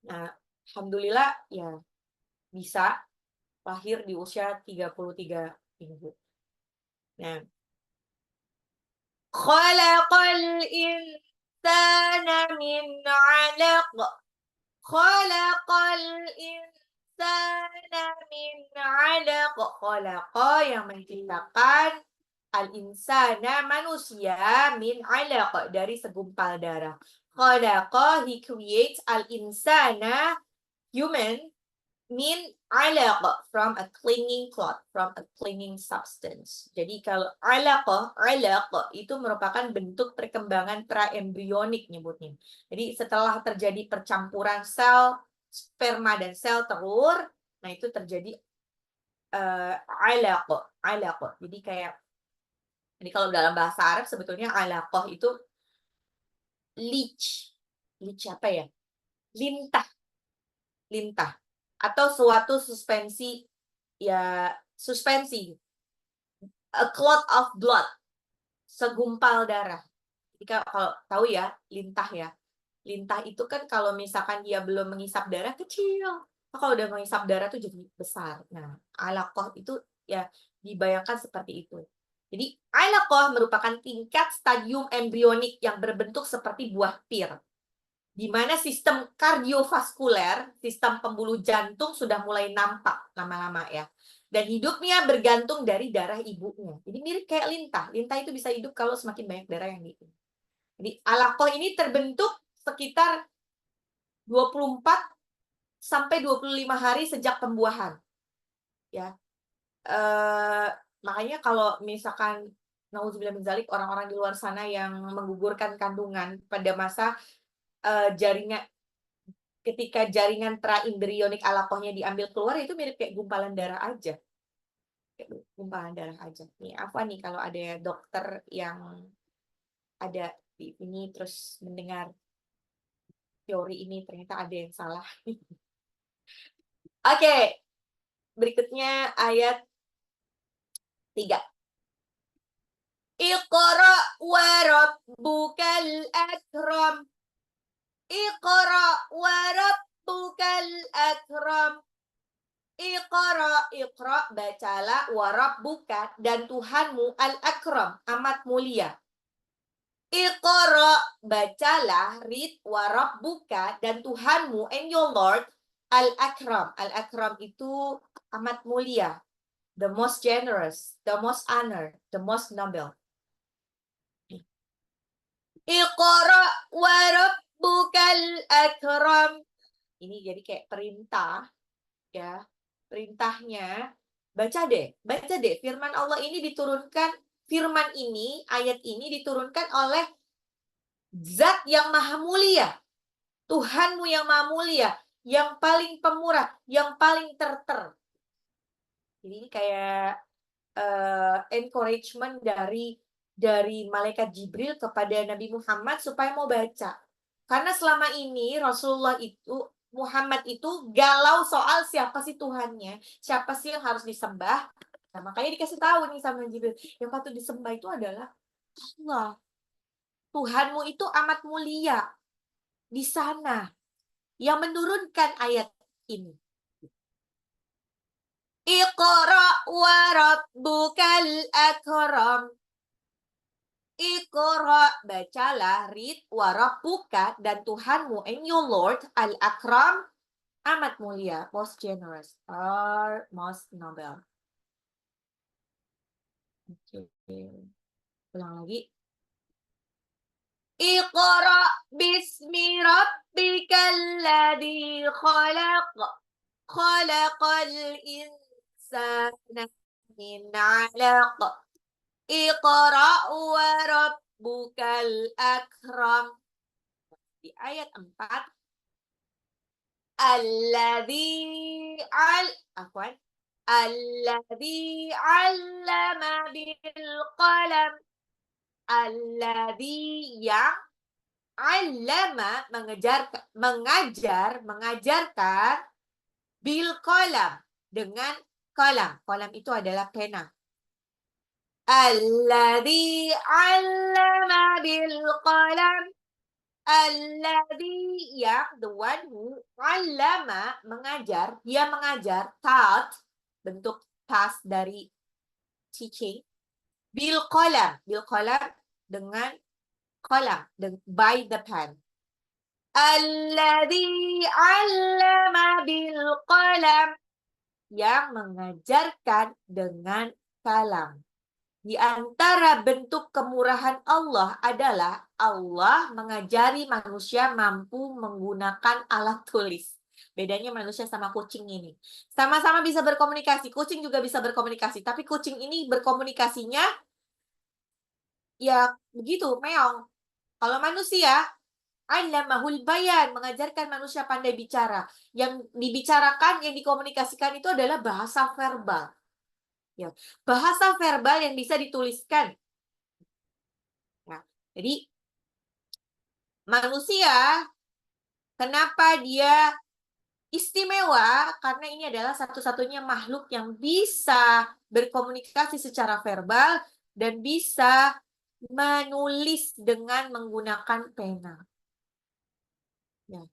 Nah, alhamdulillah ya bisa lahir di usia 33 minggu. Nah, khalaqal insana min 'alaq. Khalaqal insana min 'alaq. Khalaqa yang menciptakan al-insana manusia min 'alaq dari segumpal darah. Khalaqa, he creates al-insana human min 'alaq from a clinging cloth, from a clinging substance. Jadi kalau 'alaq itu merupakan bentuk perkembangan praembrionik nyebutnya. Jadi setelah terjadi percampuran sel sperma dan sel telur, nah itu terjadi 'alaq. Jadi kalau dalam bahasa Arab sebetulnya 'alaqah itu leech apa ya? Lintah atau suatu suspensi, a clot of blood, segumpal darah. Jadi kalau tahu ya, lintah itu kan kalau misalkan dia belum mengisap darah kecil, kalau udah mengisap darah tuh jadi besar. Nah, alaqah itu ya dibayangkan seperti itu. Jadi alaqah merupakan tingkat stadium embrionik yang berbentuk seperti buah pir, di mana sistem kardiovaskuler, sistem pembuluh jantung sudah mulai nampak lama-lama ya. Dan hidupnya bergantung dari darah ibunya. Jadi mirip kayak lintah. Lintah itu bisa hidup kalau semakin banyak darah yang di. Jadi alaqah ini terbentuk sekitar 24 sampai 25 hari sejak pembuahan. Ya. Makanya kalau misalkan nauzubillah min dzalik, orang-orang di luar sana yang menggugurkan kandungan pada masa ketika jaringan praembrionik alaqahnya diambil keluar, itu mirip kayak gumpalan darah aja. Kayak gumpalan darah aja. Nih, apa nih kalau ada dokter yang ada di ini terus mendengar teori ini ternyata ada yang salah. Oke. Berikutnya ayat 3. Iqra wa rabbukal akram. Iqra wa rabbukal akram. Iqra, bacalah, wa rabbuka, dan Tuhanmu al-akram, amat mulia. Iqra, bacalah, read, wa rabbuka, dan Tuhanmu, and your Lord, al-akram. Al-akram itu amat mulia. the most generous, the most honor, the most noble. Iqra wa rabbukal akram. Ini jadi kayak perintah, ya. Perintahnya, baca deh firman Allah ini diturunkan, firman ini, ayat ini diturunkan oleh Zat yang maha mulia, Tuhanmu yang maha mulia, yang paling pemurah, yang paling terter. Jadi ini kayak encouragement dari malaikat Jibril kepada Nabi Muhammad supaya mau baca. Karena selama ini Rasulullah itu, Muhammad itu galau soal siapa sih Tuhannya, siapa sih yang harus disembah. Nah, makanya dikasih tahu nih sama Jibril, yang patut disembah itu adalah Allah. Tuhanmu itu amat mulia di sana yang menurunkan ayat ini. Iqra wa rabbukal akram. Iqra, bacalah, read, wa rabbuka, dan Tuhanmu, and your Lord, al-akram, amat mulia, most generous, or most noble. Oke. Ulang lagi. Iqra bismi rabbikal ladzi khalaq. Khalaqal insana min 'alaq. Iqra wa rabbukal akram. Di ayat 4. Alladzi afwan. Alladzi 'allama bil qalam. Alladzi yang 'allama mengajarkan bil qalam dengan qalam. Qalam itu adalah pena. Alladzi 'allama bil qalam. Alladzi yang the one who 'allama mengajar, dia mengajar, taught, bentuk task dari teaching, bil qalam dengan qalam, by the pen. Alladzi 'allama bil qalam, yang mengajarkan dengan kalam. Di antara bentuk kemurahan Allah adalah Allah mengajari manusia mampu menggunakan alat tulis. Bedanya manusia sama kucing ini. Sama-sama bisa berkomunikasi, kucing juga bisa berkomunikasi, tapi kucing ini berkomunikasinya ya begitu, meong. Kalau manusia, allamahul bayan, mengajarkan manusia pandai bicara. Yang dibicarakan, yang dikomunikasikan itu adalah bahasa verbal. Ya, bahasa verbal yang bisa dituliskan. Nah, jadi manusia, kenapa dia istimewa? Karena ini adalah satu-satunya makhluk yang bisa berkomunikasi secara verbal dan bisa menulis dengan menggunakan pena. Ya,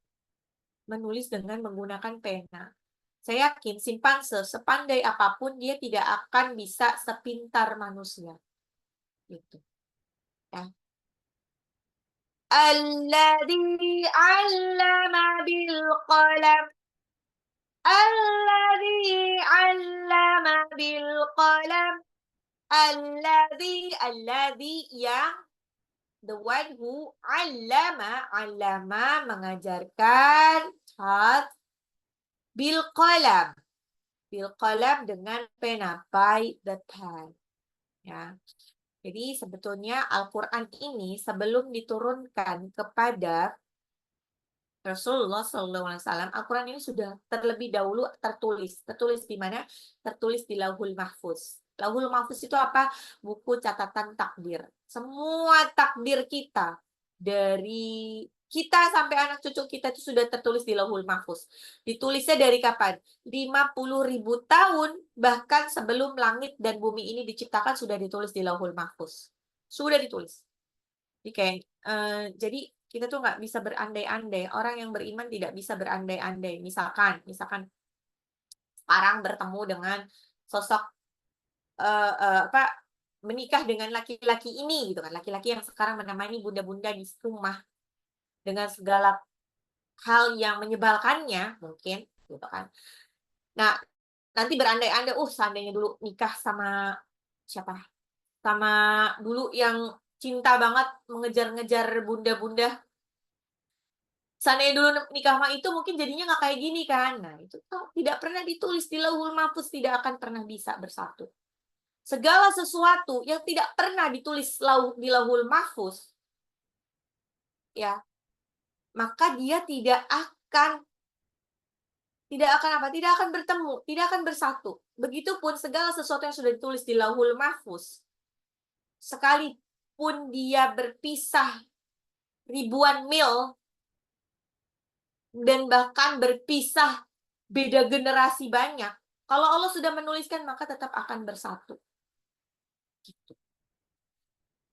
menulis dengan menggunakan pena. Saya yakin simpanse sepandai apapun dia tidak akan bisa sepintar manusia. Gitu. Ya. Alladzi 'allama bil qalam. Alladzi 'allama bil qalam. Alladzi yang the one who 'allama mengajarkan, taught, bil qalam dengan pena, by the pen. Ya. Jadi sebetulnya Al-Qur'an ini sebelum diturunkan kepada Rasulullah SAW, Al-Quran ini sudah terlebih dahulu tertulis. Tertulis di mana? Tertulis di Lauhul Mahfuz. Lauhul Mahfuz itu apa? Buku catatan takdir. Semua takdir kita, dari kita sampai anak cucu kita itu sudah tertulis di Lauhul Mahfuz. Ditulisnya dari kapan? 50.000 tahun, bahkan sebelum langit dan bumi ini diciptakan sudah ditulis di Lauhul Mahfuz. Sudah ditulis. Jadi kayak jadi kita tuh nggak bisa berandai-andai. Orang yang beriman tidak bisa berandai-andai. Misalkan sekarang bertemu dengan sosok menikah dengan laki-laki ini gitu kan. Laki-laki yang sekarang menemani bunda-bunda di rumah dengan segala hal yang menyebalkannya mungkin gitu kan. Nah, nanti berandai-andai, seandainya dulu nikah sama siapa? Sama dulu yang cinta banget mengejar-ngejar bunda-bunda. Seandainya dulu nikah sama itu mungkin jadinya nggak kayak gini kan. Nah, itu tidak pernah ditulis di Lauhul Mahfuz, tidak akan pernah bisa bersatu. Segala sesuatu yang tidak pernah ditulis di Lauhul Mahfuz, ya, maka dia tidak akan apa? Tidak akan bertemu, tidak akan bersatu. Begitupun segala sesuatu yang sudah ditulis di Lauhul Mahfuz, sekalipun dia berpisah ribuan mil dan bahkan berpisah beda generasi banyak, kalau Allah sudah menuliskan maka tetap akan bersatu. Gitu.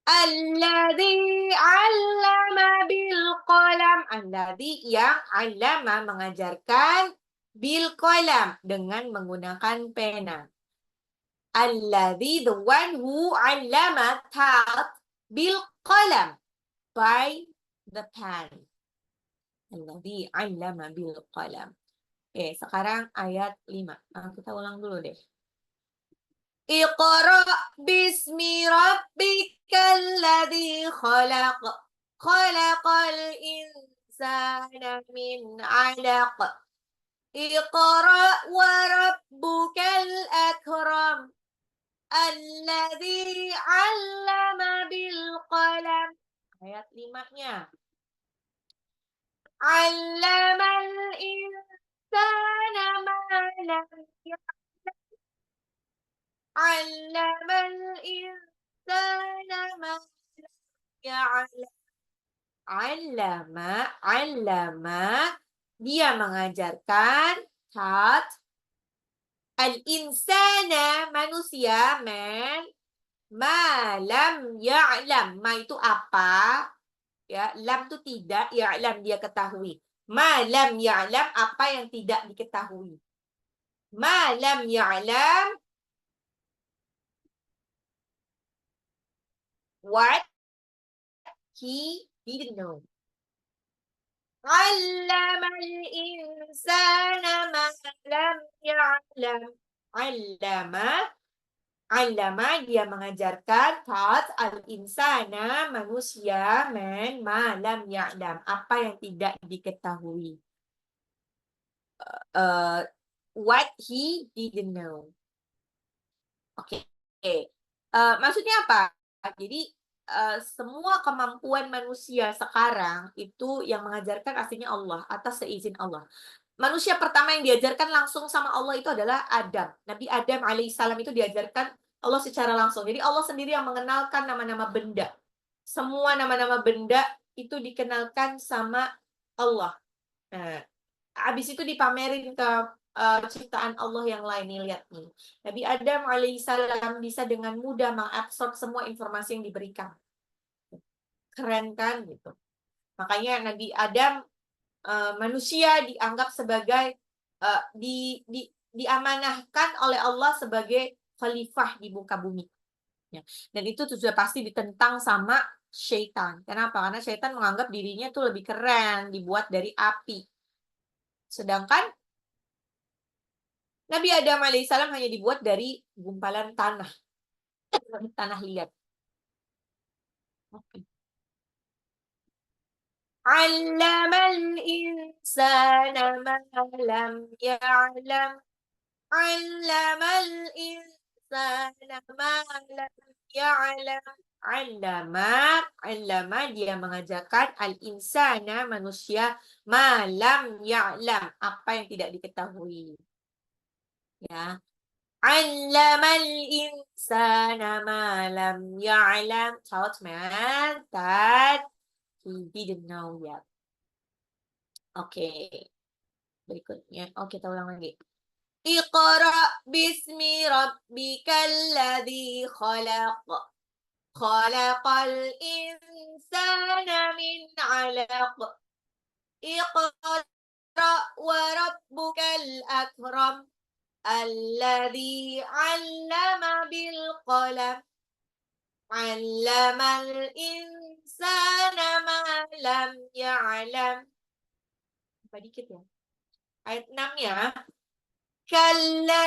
Alladzi 'allama bil qalam. Alladzi yang 'allama mengajarkan bil qalam dengan menggunakan pena. Alladzi the one who 'allama taught bil qalam by the pen. Alladzi 'allama bil qalam. Oke, sekarang ayat 5. Kita ulang dulu deh. Iqra bismi rabbikal ladzi khalaq. Khalaqal insana min 'alaq. Iqra wa rabbukal akram. Alladzi 'allama bil qalam. Ayat 5-nya. 'Allamal insana ma lam ya'lam. 'Allamal insana ma lam ya'lam. 'Allama dia mengajarkan, taught, al-insana manusia, man, ma lam ya'lam. Ma itu apa? Ya, lam itu tidak, ya'lam dia ketahui. Ma lam ya'lam apa yang tidak diketahui. Ma lam ya'lam what he didn't know. 'Allamal insana ma lam ya'lam. 'Allama dia mengajarkan, taught, al-insana manusia, man, ma lam ya'lam apa yang tidak diketahui. What he didn't know. Oke. Maksudnya apa? Jadi semua kemampuan manusia sekarang itu yang mengajarkan aslinya Allah atas seizin Allah. Manusia pertama yang diajarkan langsung sama Allah itu adalah Adam. Nabi Adam alaihissalam itu diajarkan Allah secara langsung. Jadi Allah sendiri yang mengenalkan nama-nama benda. Semua nama-nama benda itu dikenalkan sama Allah. Nah, habis itu dipamerin ke ciptaan Allah yang lain nih, lihat nih. Nabi Adam alaihissalam bisa dengan mudah mengabsorb semua informasi yang diberikan. Keren kan gitu. Makanya Nabi Adam manusia dianggap sebagai diamanahkan oleh Allah sebagai khalifah di muka bumi. Ya. Dan itu sudah pasti ditentang sama syaitan. Kenapa? Karena syaitan menganggap dirinya tuh lebih keren, dibuat dari api. Sedangkan Nabi Adam alaihissalam hanya dibuat dari gumpalan tanah. Tanah liat. Oke. 'Allamal insana ma lam ya'lam. 'Allamal insana ma lam ya'lam. 'Allama dia mengajarkan al-insana manusia ma lam ya'lam apa yang tidak diketahui. Ya. 'Allamal insana ma lam ya'lam. Taught man that he didn't know yet. Oke. Berikutnya. Kita ulang lagi. Iqra bismi rabbikal ladzi khalaq. Khalaqal insana min 'alaq. Iqra wa rabbukal akram. Alladzi 'allama bil qalam. 'Allamal insana ma lam ya'lam. Apa dikit ya? Ayat 6 ya. Kalla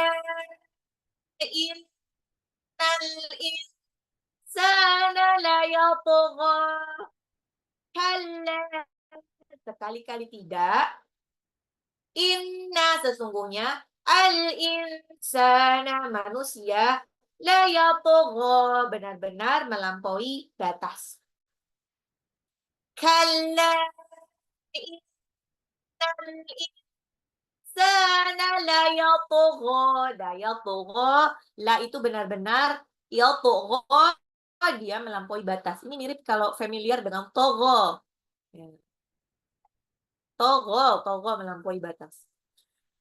innal insana layatgha. Kalla. Sekali-kali tidak. Inna sesungguhnya al-insana manusia la yatgha benar-benar melampaui batas. Kalla innal insana la yatgha. La yatgha, la itu benar-benar, yatgha dia melampaui batas. Ini mirip kalau familiar dengan togha. Ya. Togha melampaui batas.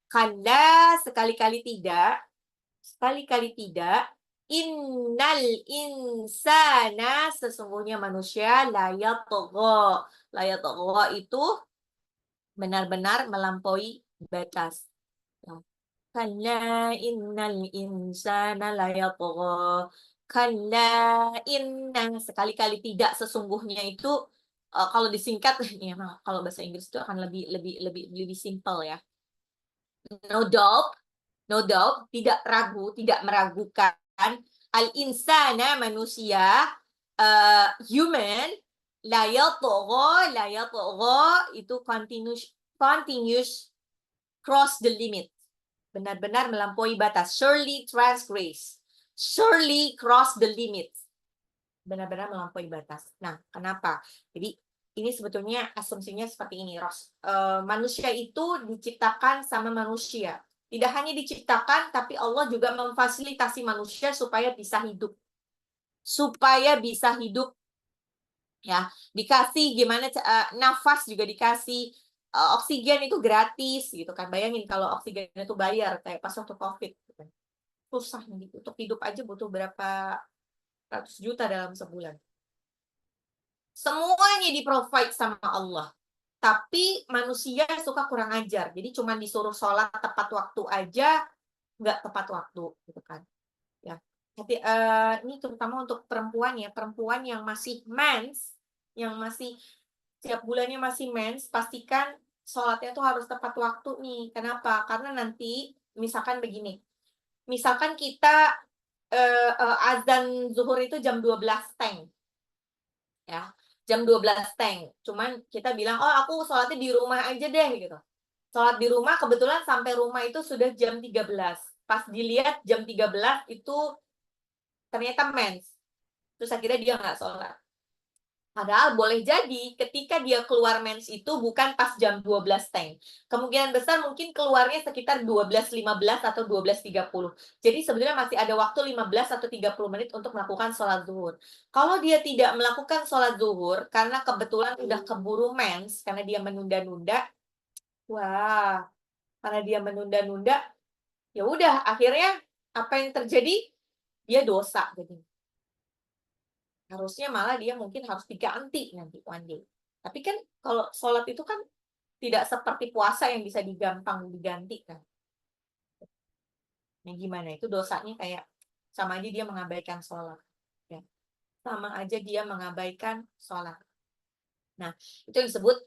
Kalla sekali-kali tidak. Sekali-kali tidak. Innal insana sesungguhnya manusia layak togo. Layak togo itu benar-benar melampaui batas. Kalla innal insana layak togo. Kalla inna sekali-kali tidak sesungguhnya itu kalau disingkat ya kalau bahasa Inggris itu akan lebih simpel ya. No doubt, no doubt, tidak ragu, tidak meragukan. Al-insana manusia, human, la yatgha itu continuous cross the limit. Benar-benar melampaui batas. Surely transgress. Surely cross the limit. Benar-benar melampaui batas. Nah, kenapa? Jadi ini sebetulnya asumsinya seperti ini, Ros. Manusia itu diciptakan sama manusia. Tidak hanya diciptakan, tapi Allah juga memfasilitasi manusia supaya bisa hidup. Supaya bisa hidup. Ya, dikasih gimana nafas juga dikasih, oksigen itu gratis gitu kan. Bayangin kalau oksigen itu bayar kayak pas waktu Covid gitu kan. Susah gitu. Untuk hidup aja butuh berapa ratus juta dalam sebulan. Semuanya di-provide sama Allah. Tapi manusia suka kurang ajar. Jadi cuma disuruh sholat tepat waktu aja, nggak tepat waktu, gitu kan. Ya. Jadi, ini terutama untuk perempuan ya, perempuan yang masih mens, yang masih tiap bulannya masih mens, pastikan sholatnya tuh harus tepat waktu nih. Kenapa? Karena nanti, misalkan begini, misalkan kita azan zuhur itu jam 12 teng. Ya, jam 12 teng. Cuman kita bilang, oh aku sholatnya di rumah aja deh gitu. Sholat di rumah kebetulan sampai rumah itu sudah jam 13. Pas dilihat jam 13 itu ternyata mens. Terus akhirnya dia nggak sholat. Padahal boleh jadi ketika dia keluar mens itu bukan pas jam 12 teng. Kemungkinan besar mungkin keluarnya sekitar 12.15 atau 12.30. Jadi sebenarnya masih ada waktu 15 atau 30 menit untuk melakukan sholat zuhur. Kalau dia tidak melakukan sholat zuhur karena kebetulan udah keburu mens, karena dia menunda-nunda, wah, karena dia menunda-nunda, ya udah akhirnya apa yang terjadi? Dia dosa jadi. Harusnya malah dia mungkin harus diganti nanti one day. Tapi kan kalau sholat itu kan tidak seperti puasa yang bisa digampang diganti kan. Nah gimana itu dosanya kayak sama aja dia mengabaikan sholat. Ya. Sama aja dia mengabaikan sholat. Nah itu yang disebut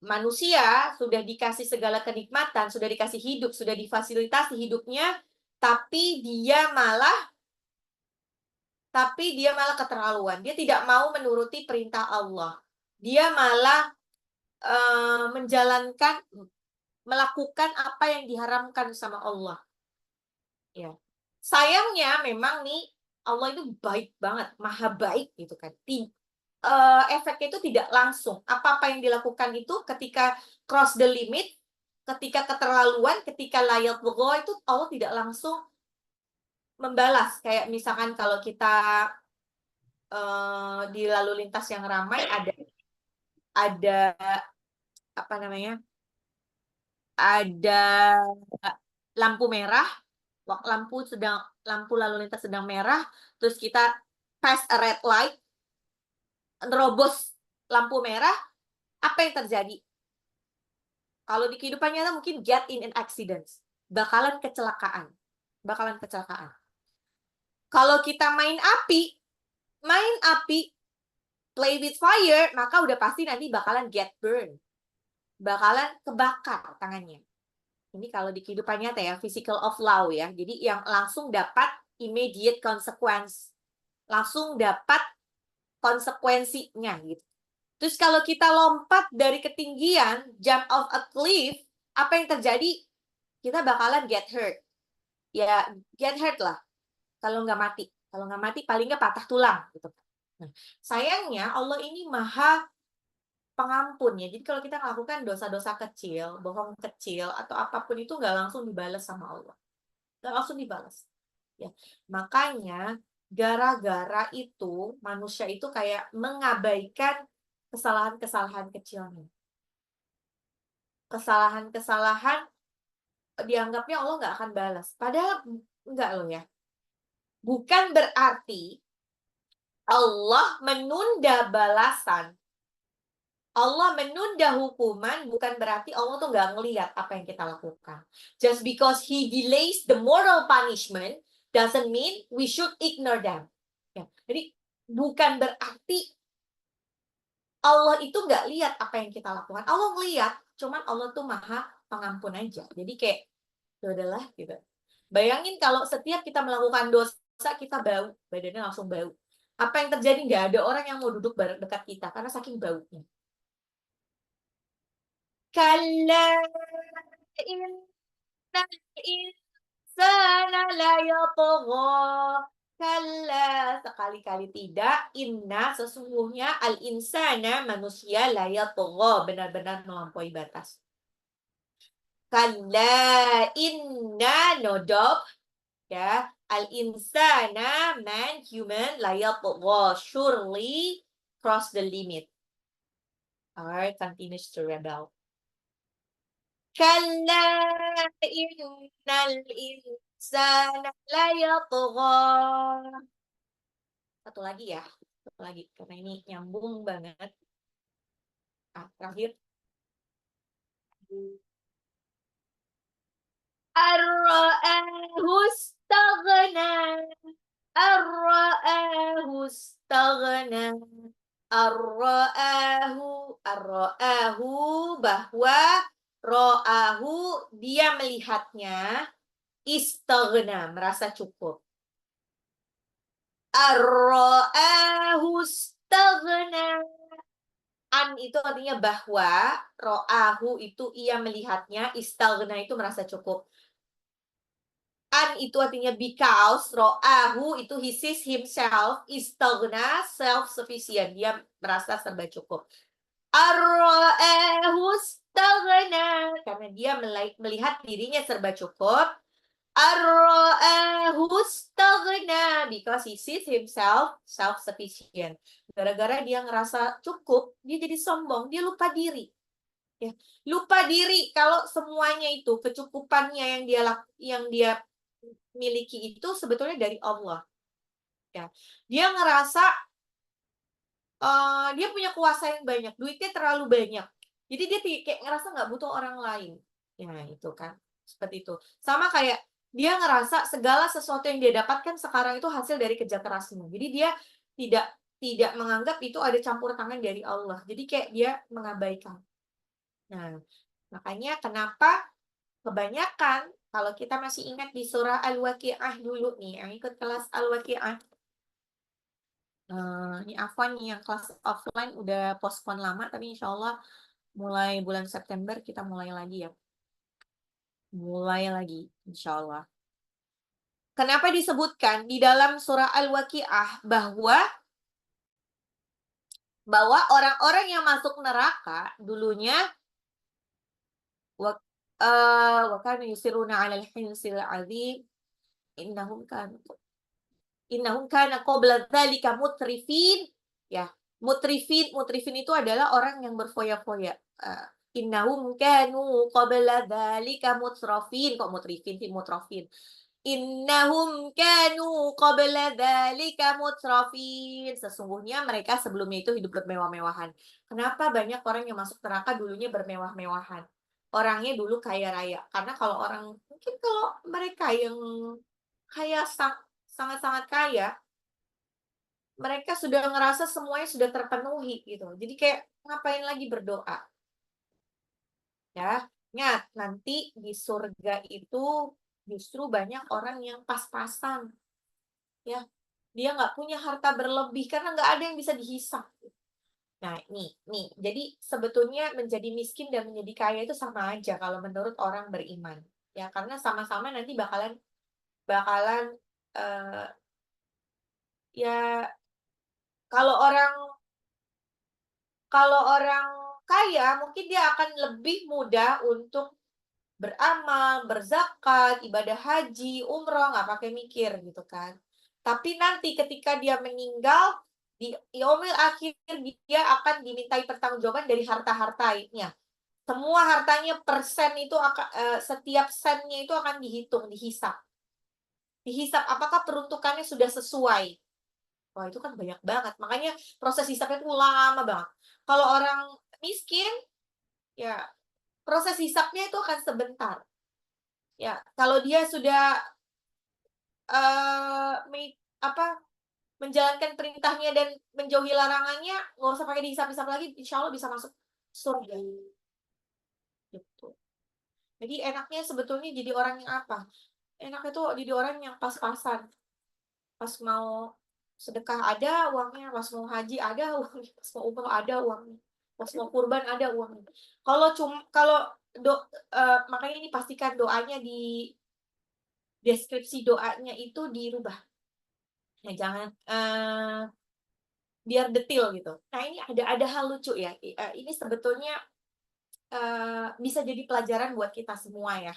manusia sudah dikasih segala kenikmatan, sudah dikasih hidup, sudah difasilitasi hidupnya, tapi dia malah keterlaluan. Dia tidak mau menuruti perintah Allah. Dia malah melakukan apa yang diharamkan sama Allah. Ya. Sayangnya memang nih Allah itu baik banget, maha baik gitu kan. Efeknya itu tidak langsung. Apa-apa yang dilakukan itu ketika cross the limit, ketika keterlaluan, ketika layak begoh itu Allah tidak langsung membalas. Kayak misalkan kalau kita di lalu lintas yang ramai ada apa namanya? Ada lampu merah, lampu lalu lintas sedang merah, terus kita pass a red light, nerobos lampu merah, apa yang terjadi? Kalau di kehidupan nyata mungkin get in an accident, bakalan kecelakaan. Kalau kita main api, play with fire, maka udah pasti nanti bakalan get burn. Bakalan kebakar tangannya. Ini kalau di kehidupan nyata ya, physical of law ya. Jadi yang langsung dapat immediate consequence. Langsung dapat konsekuensinya gitu. Terus kalau kita lompat dari ketinggian, jump off a cliff, apa yang terjadi? Kita bakalan get hurt. Ya, get hurt lah. Kalau nggak mati. Kalau nggak mati, paling nggak patah tulang. Gitu. Nah, sayangnya Allah ini maha pengampun ya. Jadi kalau kita melakukan dosa-dosa kecil, bohong kecil, atau apapun itu nggak langsung dibalas sama Allah. Nggak langsung dibalas. Ya. Makanya, gara-gara itu, manusia itu kayak mengabaikan kesalahan-kesalahan kecilnya. Kesalahan-kesalahan dianggapnya Allah nggak akan balas. Padahal enggak loh ya. Bukan berarti Allah menunda balasan. Allah menunda hukuman bukan berarti Allah tuh nggak ngelihat apa yang kita lakukan. Just because He delays the moral punishment doesn't mean we should ignore them. Ya, jadi bukan berarti Allah itu nggak lihat apa yang kita lakukan. Allah ngelihat, cuman Allah tuh maha pengampun aja. Jadi kayak, ya udahlah gitu. Bayangin kalau setiap kita melakukan dosa, kita bau, badannya langsung bau. Apa yang terjadi? Nggak ada orang yang mau duduk dekat kita, karena saking baunya. Kalla innal insana layatgha. Kalla, sekali-kali tidak, inna sesungguhnya al-insana manusia layatgha, benar-benar melampaui batas. Kalla inna nodop ya al-insana man human layatgha, surely cross the limit or continues to rebel. Kalla innal insana layatgha. Satu lagi ya, satu lagi karena ini nyambung banget. Terakhir. Ar-ra'ahu istaghna. Ar-ra'ahu istaghna. Ar-ra'ahu bahwa ra'ahu dia melihatnya, istaghna merasa cukup. Ar-ra'ahu istaghna. An itu artinya bahwa, ro'ahu itu ia melihatnya, istaghna itu merasa cukup. An itu artinya because, ro'ahu itu he sees himself, istaghna self-sufficient, dia merasa serba cukup. Ar-ra'ahu istaghna, karena dia melihat dirinya serba cukup. Ar-ra'ahu istaghna, because he sees himself self-sufficient. Gara-gara dia ngerasa cukup, dia jadi sombong, dia lupa diri. Ya, lupa diri kalau semuanya itu kecukupannya yang dia miliki itu sebetulnya dari Allah. Ya. Dia ngerasa dia punya kuasa yang banyak, duitnya terlalu banyak. Jadi dia kayak ngerasa nggak butuh orang lain. Ya, itu kan. Seperti itu. Sama kayak dia ngerasa segala sesuatu yang dia dapatkan sekarang itu hasil dari kerja kerasnya. Jadi dia tidak tidak menganggap itu ada campur tangan dari Allah. Jadi kayak dia mengabaikan. Nah, makanya kenapa kebanyakan kalau kita masih ingat di surah Al-Waqiah dulu nih, yang ikut kelas Al-Waqiah. Ini Afwan nih yang kelas offline udah postpone lama, tapi insya Allah mulai bulan September kita mulai lagi ya. Mulai lagi, insya Allah. Kenapa disebutkan di dalam surah Al-Waqiah bahwa orang-orang yang masuk neraka dulunya wa kanu yusiruna 'alal hinsil 'adzim innahum kana qabla dzalika mutrifin, ya. Mutrifin itu adalah orang yang berfoya-foya. Innahum kanu qabla dzalika mutrafin, kok mutrifin sih, mutrafin. Innahum kanu qabla dzalika mutrafin. Sesungguhnya mereka sebelumnya itu hidup bermewah-mewahan. Kenapa banyak orang yang masuk neraka dulunya bermewah-mewahan? Orangnya dulu kaya raya. Karena kalau mungkin kalau mereka yang kaya sangat-sangat kaya, mereka sudah ngerasa semuanya sudah terpenuhi gitu. Jadi kayak ngapain lagi berdoa? Ya, ingat nanti di surga itu justru banyak orang yang pas-pasan, ya. Dia nggak punya harta berlebih karena nggak ada yang bisa dihisap. Nah, nih, jadi sebetulnya menjadi miskin dan menjadi kaya itu sama aja kalau menurut orang beriman. Ya, karena sama-sama nanti bakalan bakalan eee, ya kalau orang kalau orang kaya mungkin dia akan lebih mudah untuk beramal, berzakat, ibadah haji, umroh, nggak pakai mikir gitu kan. Tapi nanti ketika dia meninggal, di yaumil akhir dia akan dimintai pertanggungjawaban dari harta-hartanya. Semua hartanya persen itu setiap sennya itu akan dihitung, dihisap. Dihisap apakah peruntukannya sudah sesuai. Wah, itu kan banyak banget. Makanya proses hisapnya itu lama banget. Kalau orang miskin, ya proses hisapnya itu akan sebentar. Ya, kalau dia sudah Eee, mei apa, menjalankan perintahnya dan menjauhi larangannya, nggak usah pakai dihisap-hisap lagi, insya Allah bisa masuk surga, gitu. Jadi enaknya sebetulnya jadi orang yang apa, enaknya tuh jadi orang yang pas-pasan, pas mau sedekah ada uangnya, pas mau haji ada uangnya, pas mau umroh ada uangnya, pas mau kurban ada uangnya. Kalau makanya ini pastikan doanya di deskripsi doanya itu dirubah. Ya jangan, biar detil gitu. Nah ini ada hal lucu ya, ini sebetulnya, bisa jadi pelajaran buat kita semua ya.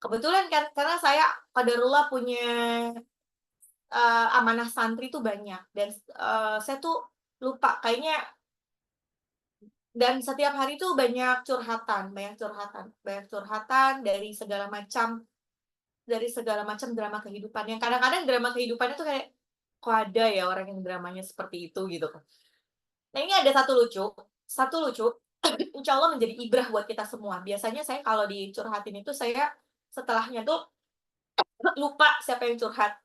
Kebetulan kan karena saya qadarullah punya, amanah santri tuh banyak dan, saya tuh lupa kayaknya dan setiap hari tuh banyak curhatan dari segala macam drama kehidupan yang kadang-kadang drama kehidupannya tuh kayak, kok ada ya orang yang dramanya seperti itu gitu kan. Nah ini ada satu lucu insya Allah menjadi ibrah buat kita semua. Biasanya saya kalau dicurhatin itu saya setelahnya tuh lupa siapa yang curhat.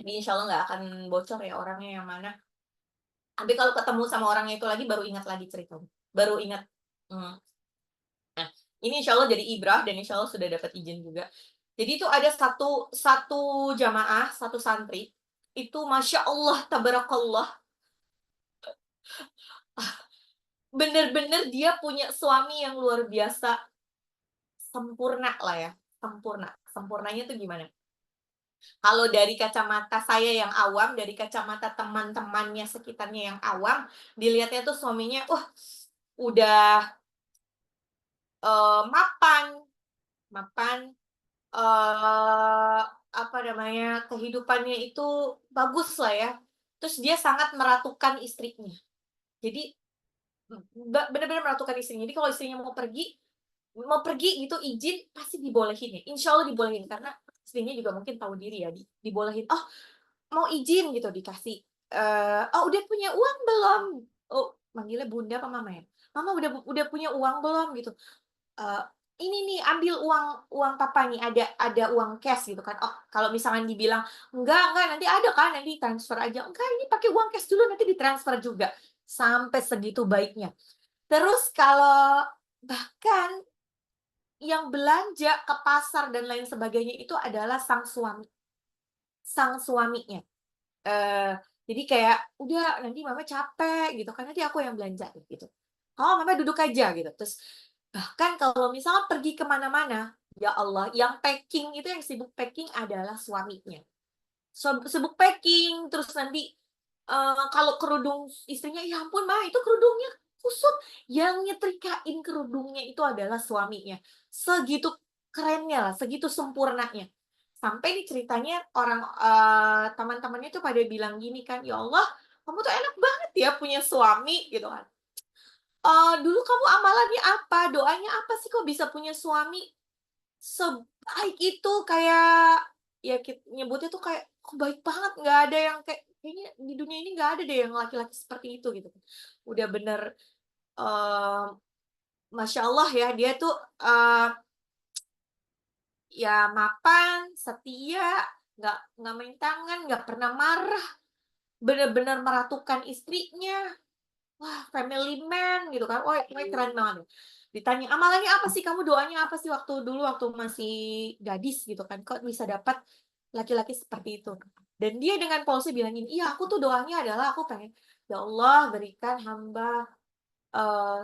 Jadi insya Allah nggak akan bocor ya orangnya yang mana. Tapi kalau ketemu sama orangnya itu lagi baru ingat lagi ceritanya. Baru ingat. Hmm. Nah, ini insya Allah jadi ibrah dan insya Allah sudah dapat izin juga. Jadi itu ada satu satu jamaah, satu santri itu masya Allah, tabarakallah, bener-bener dia punya suami yang luar biasa sempurna lah ya, sempurna. Sempurnanya tuh gimana? Kalau dari kacamata saya yang awam, dari kacamata teman-temannya sekitarnya yang awam, dilihatnya tuh suaminya, udah, mapan mapan, eee, apa namanya, kehidupannya itu bagus lah ya. Terus dia sangat meratukan istrinya. Jadi, bener-bener meratukan istrinya. Jadi kalau istrinya mau pergi gitu izin pasti dibolehin ya, insya Allah dibolehin karena istrinya juga mungkin tahu diri ya, dibolehin, "Oh mau izin," gitu dikasih, "Oh udah punya uang belum?" Oh manggilnya bunda apa mama ya? "Mama udah punya uang belum?" Gitu, eee, "Ini nih ambil uang uang papa nih ada uang cash," gitu kan. Oh kalau misalkan dibilang, enggak nanti ada kan nanti transfer aja." "Enggak ini pakai uang cash dulu nanti ditransfer juga." Sampai segitu baiknya. Terus kalau bahkan yang belanja ke pasar dan lain sebagainya itu adalah sang suaminya. Eee, jadi kayak, "Udah nanti mama capek," gitu kan, "nanti aku yang belanja," gitu. "Oh mama duduk aja," gitu. Terus bahkan kalau misalnya pergi ke mana-mana, ya Allah, yang packing itu yang sibuk packing adalah suaminya. Sibuk packing, terus nanti, kalau kerudung istrinya, "Ya ampun Ma, itu kerudungnya kusut." Yang nyetrikain kerudungnya itu adalah suaminya. Segitu kerennya lah, segitu sempurnanya. Sampai nih ceritanya teman-temannya tuh pada bilang gini kan, "Ya Allah, kamu tuh enak banget ya punya suami," gitu kan. "Dulu kamu amalannya apa? Doanya apa sih kok bisa punya suami sebaik itu?" Kayak, ya nyebutnya tuh kayak, "Kok baik banget, nggak ada yang kayaknya di dunia ini nggak ada deh yang laki-laki seperti itu," gitu. Udah bener, eee, masya Allah ya, dia tuh, ya mapan, setia, nggak main tangan, nggak pernah marah, bener-bener meratukan istrinya. Wah, family man gitu kan. Wah, ini keren banget. Ditanya, amalannya apa sih? Kamu doanya apa sih waktu dulu waktu masih gadis gitu kan? Kok bisa dapat laki-laki seperti itu? Dan dia dengan polosnya bilang gini, iya aku tuh doanya adalah aku pengen, ya Allah berikan hamba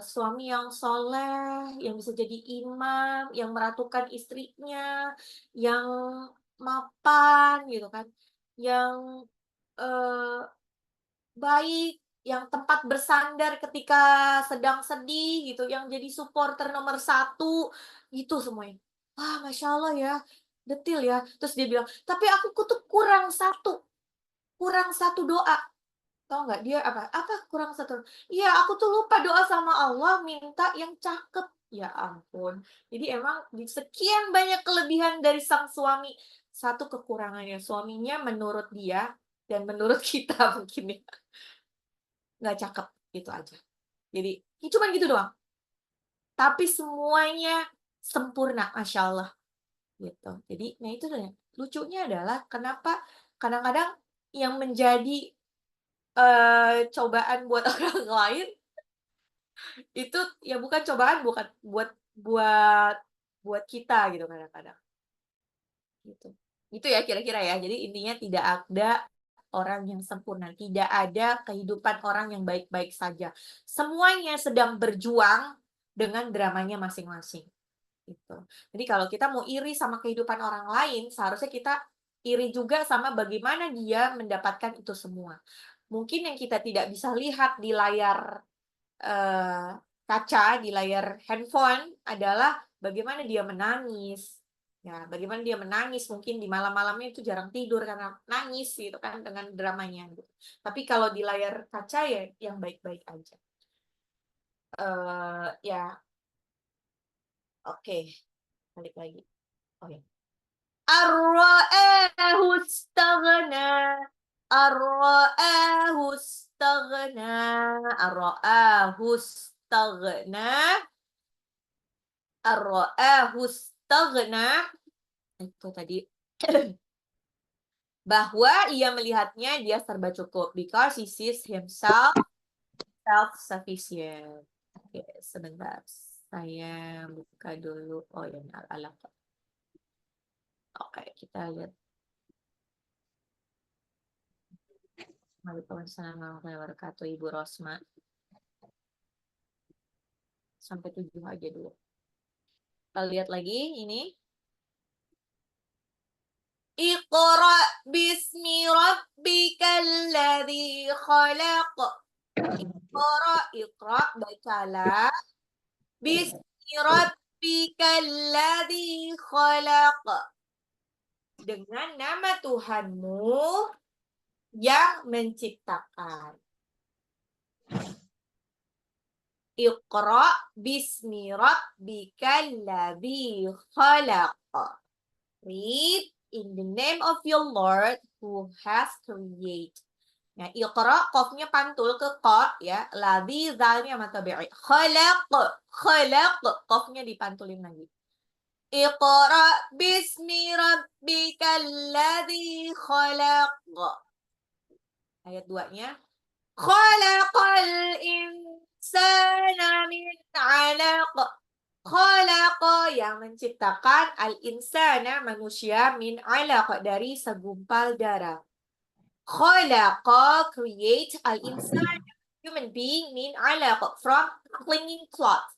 suami yang soleh, yang bisa jadi imam, yang meratukan istrinya, yang mapan gitu kan, yang eee, baik, yang tempat bersandar ketika sedang sedih gitu, yang jadi supporter nomor satu gitu semuanya. Wah, Masya Allah ya, detil ya. Terus dia bilang, "Tapi aku tuh kurang satu doa." Tahu nggak dia apa? Apa kurang satu? Iya, aku tuh lupa doa sama Allah minta yang cakep. Ya ampun. Jadi emang di sekian banyak kelebihan dari sang suami, satu kekurangannya suaminya menurut dia dan menurut kita mungkin ya, nggak cakep, gitu aja. Jadi, ya cuman gitu doang. Tapi semuanya sempurna, Masya Allah, gitu. Jadi, nah itu deh, lucunya adalah kenapa kadang-kadang yang menjadi, cobaan buat orang lain itu ya bukan cobaan, bukan buat buat kita gitu kadang-kadang, gitu. Itu ya kira-kira ya. Jadi intinya tidak ada orang yang sempurna, tidak ada kehidupan orang yang baik-baik saja. Semuanya sedang berjuang dengan dramanya masing-masing, gitu. Jadi kalau kita mau iri sama kehidupan orang lain, seharusnya kita iri juga sama bagaimana dia mendapatkan itu semua. Mungkin yang kita tidak bisa lihat di layar Eee, kaca di layar handphone adalah bagaimana dia menangis. Ya, bagaimana dia menangis mungkin di malam-malamnya itu jarang tidur karena nangis gitu kan dengan dramanya gitu. Tapi kalau di layar kaca ya yang baik-baik aja. Ya oke, balik lagi. Oh ya. Ar-ra'ahu istaghna, ar-ra'ahu istaghna, ar-ra'ahu istaghna. Ar-ra'ahu istaghna, itu tadi, bahwa ia melihatnya dia serba cukup, because he sees himself self-sufficient. Oke, sebentar, saya buka dulu. Oh ya, Al-Alaq. Oke, kita lihat. Waalaikumsalam warahmatullahi wabarakatuh, Ibu Rosma. Sampai 7 aja dulu. Kita lihat lagi ini. Iqra bismi rabbikal ladzi khalaq. Iqra, bacalah. Bismi rabbikal ladzi khalaq. Dengan nama Tuhanmu yang menciptakan. Iqra bismi rabbikal ladzi khalaq. Read in the name of your Lord who has created. Nah, iqra, qafnya pantul ke qa, ya. Ladzi, zalnya matabi'i. Khalaq, khalaq, qafnya dipantulin lagi. Iqra bismi rabbikal ladzi khalaq. Ayat 2-nya. Khalaqal insana min 'alaq. Khalaqa, yang menciptakan, al-insana, manusia, min 'alaq, dari segumpal darah. Khalaqa, create, al-insana, human being, min 'alaq, from clinging cloth.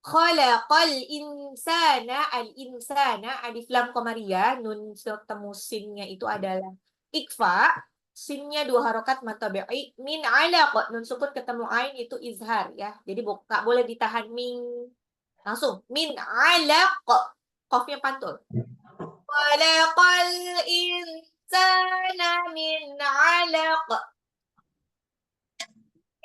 Khalaqal insana, al-insana, alif lam qamariyah, nun ketemu sinnya itu adalah ikfa, sinnya 2 harokat matabi'i, min 'alaq, nun sukun ketemu ain itu izhar ya. Jadi nggak boleh ditahan min. Langsung, min 'alaq, qafnya pantul. Khalaqal insana min 'alaq.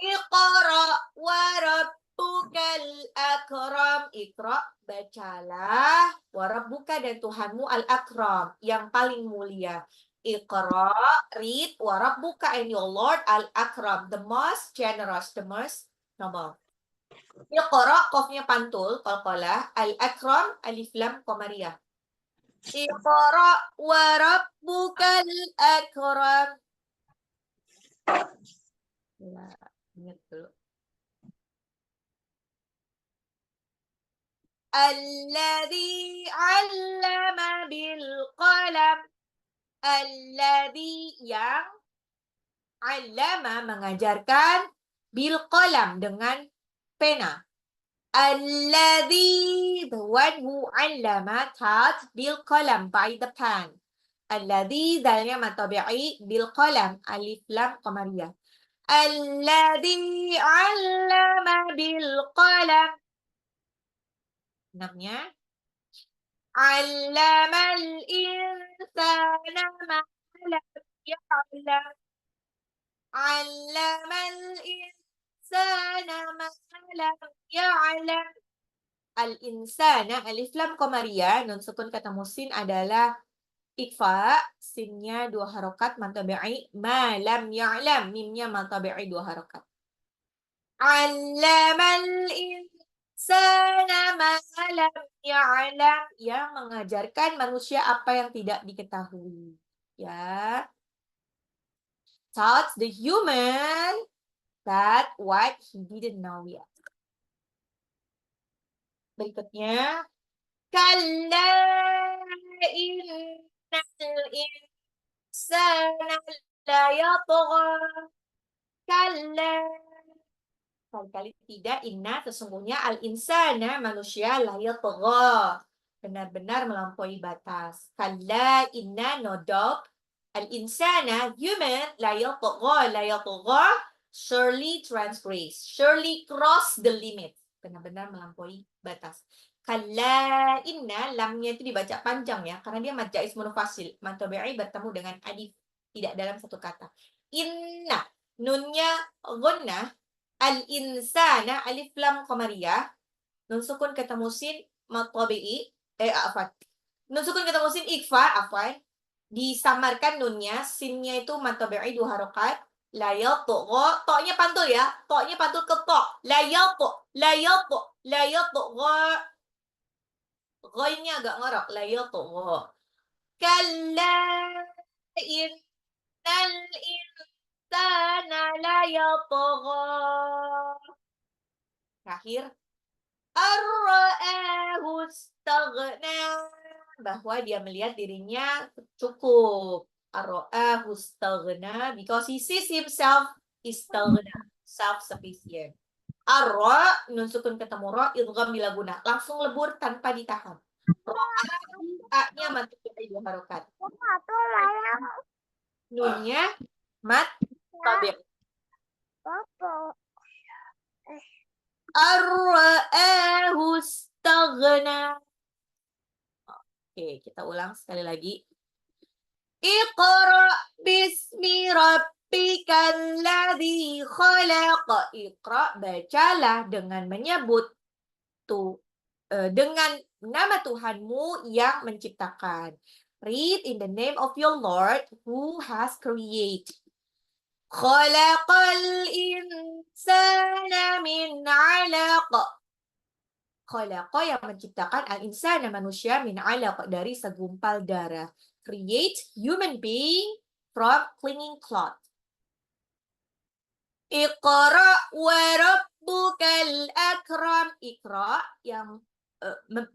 Iqra wa rabbukal akram. Iqra, bacalah. Wa rabbuka, dan Tuhanmu, al akram, yang paling mulia. Iqra, read. Wa rabbuka, and your Lord, al akram, the most generous, the most noble. Iqra, qafnya pantul, qalqalah. Al akram, alif lam qamariyah. Iqra wa rabbukal akram. Ya, ingat dulu. Alladzi 'allama bil qalam. Alladzi yang 'allama mengajarkan bil qalam dengan pena. Alladzi, the one who 'allama taught bil qalam by the pen. Alladzi dalnya mad tabi'i bil qalam alif lam qamariyah. Alladzi 'allama bil qalam. Enamnya 'allamal insana ma lam ya'lam. 'Allamal insana ma lam ya'lam. Al-insana, alif lam qamariyah, nun sukun kata musin adalah ikfa, sinnya 2 harokat, mad tabi'i, ma lam ya'lam, mimnya mad tabi'i 2 harokat. 'Allamal insana ma lam ya'lam, yang mengajarkan manusia apa yang tidak diketahui. Ya. Taught the human that what he didn't know yet. Berikutnya, kalla innal insana la yatgha. Kalla. Kali-kali tidak, inna sesungguhnya al-insana manusia la yatgha. Benar-benar melampaui batas. Kalla inna no doubt. Al-insana human la yatgha surely transgress, surely cross the limit. Benar-benar melampaui batas. Kalla inna, lamnya itu dibaca panjang ya, karena dia mad jaiz munafasil. Mad tabi'i bertemu dengan alif, tidak dalam satu kata. Inna, nunnya gunnah, al-insana, alif lam qamariyah, nun sukun ketemu sin, mad tabi'i, nun sukun ketemu sin, ikfa, afwan, disamarkan nunnya, sinnya itu mad tabi'i 2 harokat, la yatgha, toknya pantul ya, toknya pantul ke tok, la yatgha, ghainnya agak ngorok, la yatgha. Kalla innal insana la yatgha. Terakhir, ar-ra'ahu istaghna, bahwa dia melihat dirinya cukup. Ar-ra'ahu istaghna, because he sees himself istaghna, self-sufficient. Ar-ra, nun sukun ketemu ra, idgham bila guna, langsung lebur tanpa ditahan. Ra'ahu, a-nya mad tabi'i 2 harokat. Nunnya mad tabi'i. Ar-ra'ahu istaghna. Oke, kita ulang sekali lagi. Iqra bismi rabbikal ladzi khalaq. Iqra, bacalah dengan menyebut dengan nama Tuhanmu yang menciptakan. Read in the name of your Lord who has created. Khalaqal insana min 'alaq. Khalaqa yang menciptakan, al-insana manusia, min 'alaq dari segumpal darah. Create human being from clinging cloth. Iqra wa rabbukal akram. Iqra yang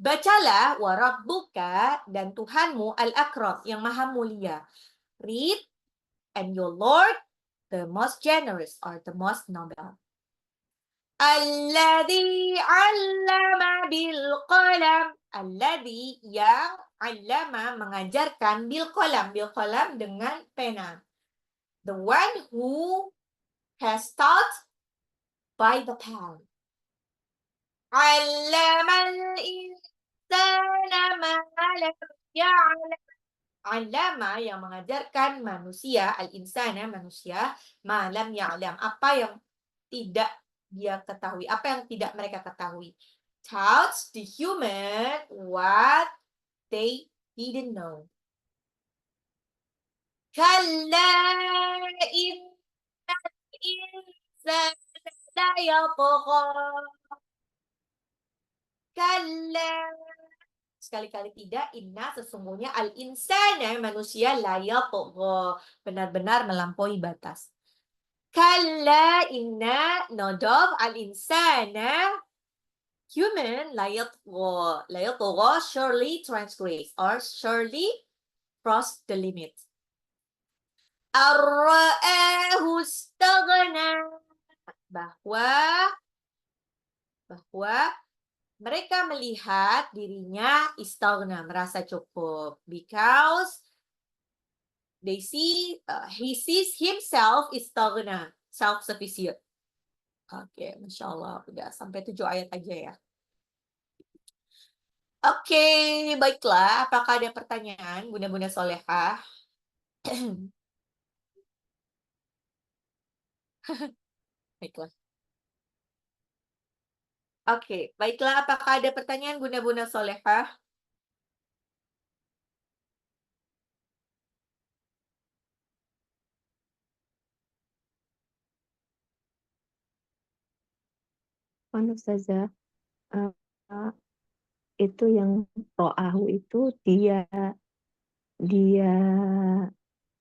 bacalah, wa rabbuka dan Tuhanmu, al-akram yang maha mulia. Read, and your Lord the most generous or the most noble. Alladzi 'allama bil qalam. Alladzi yang 'allama mengajarkan bil qalam dengan pena. The one who has taught by the pen. 'Allamal insana ma lam ya'lam. 'Allama yang mengajarkan manusia, al-insana manusia, ma lam ya'lam apa yang tidak dia ketahui, apa yang tidak mereka ketahui. Taught the human what they didn't know. Kalla innal insana la yatgha. Kalla, sekali-kali tidak, inna sesungguhnya al-insana manusia la yatgha, benar-benar melampaui batas. Kalla inna, nodof al-insana Human la yatgha surely transgress or surely cross the limit. Ar-ra'ahu istaghna. Bahwa mereka melihat dirinya istaghna, merasa cukup. Because they see, he sees himself istaghna, self-sufficient. Oke, Masya Allah. Udah sampai 7 ayat aja ya. Oke, baiklah. Apakah ada pertanyaan, Bunda-Bunda Solehah? Baiklah. Oke, baiklah. Apakah ada pertanyaan, Bunda-Bunda Solehah? Ustazah, eh, itu yang ro'ahu itu dia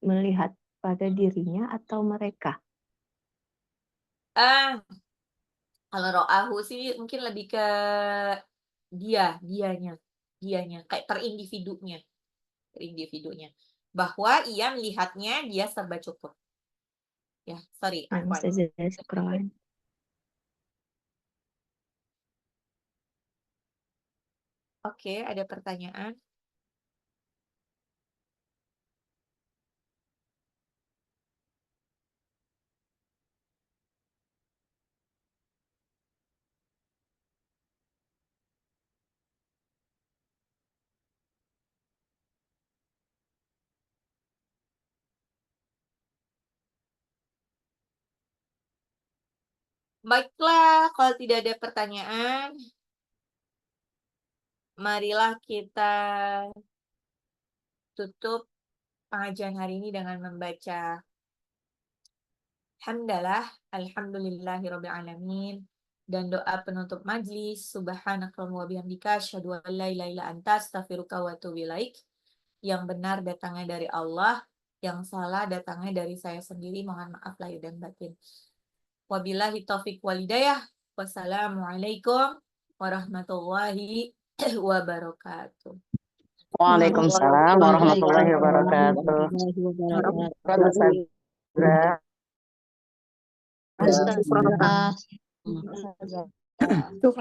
melihat pada dirinya atau mereka? Kalau ro'ahu sih mungkin lebih ke dianya, kayak terindividunya. Bahwa ia melihatnya dia serba cukup. Ya, sorry, afwan. Ustazah, syukran. Oke, ada pertanyaan? Baiklah, kalau tidak ada pertanyaan, marilah kita tutup pengajian hari ini dengan membaca hamdalah, alhamdulillahirabbil alamin, dan doa penutup majlis, subhanakallahumma wa bihamdika asyhadu an la ilaha illa anta astaghfiruka wa atubu ilaik. Yang benar datangnya dari Allah, yang salah datangnya dari saya sendiri, mohon maaf lahir dan batin. Wabillahi taufiq wal hidayah. Wassalamualaikum warahmatullahi wabarakatuh. Waalaikumsalam warahmatullahi wabarakatuh. Ustazah.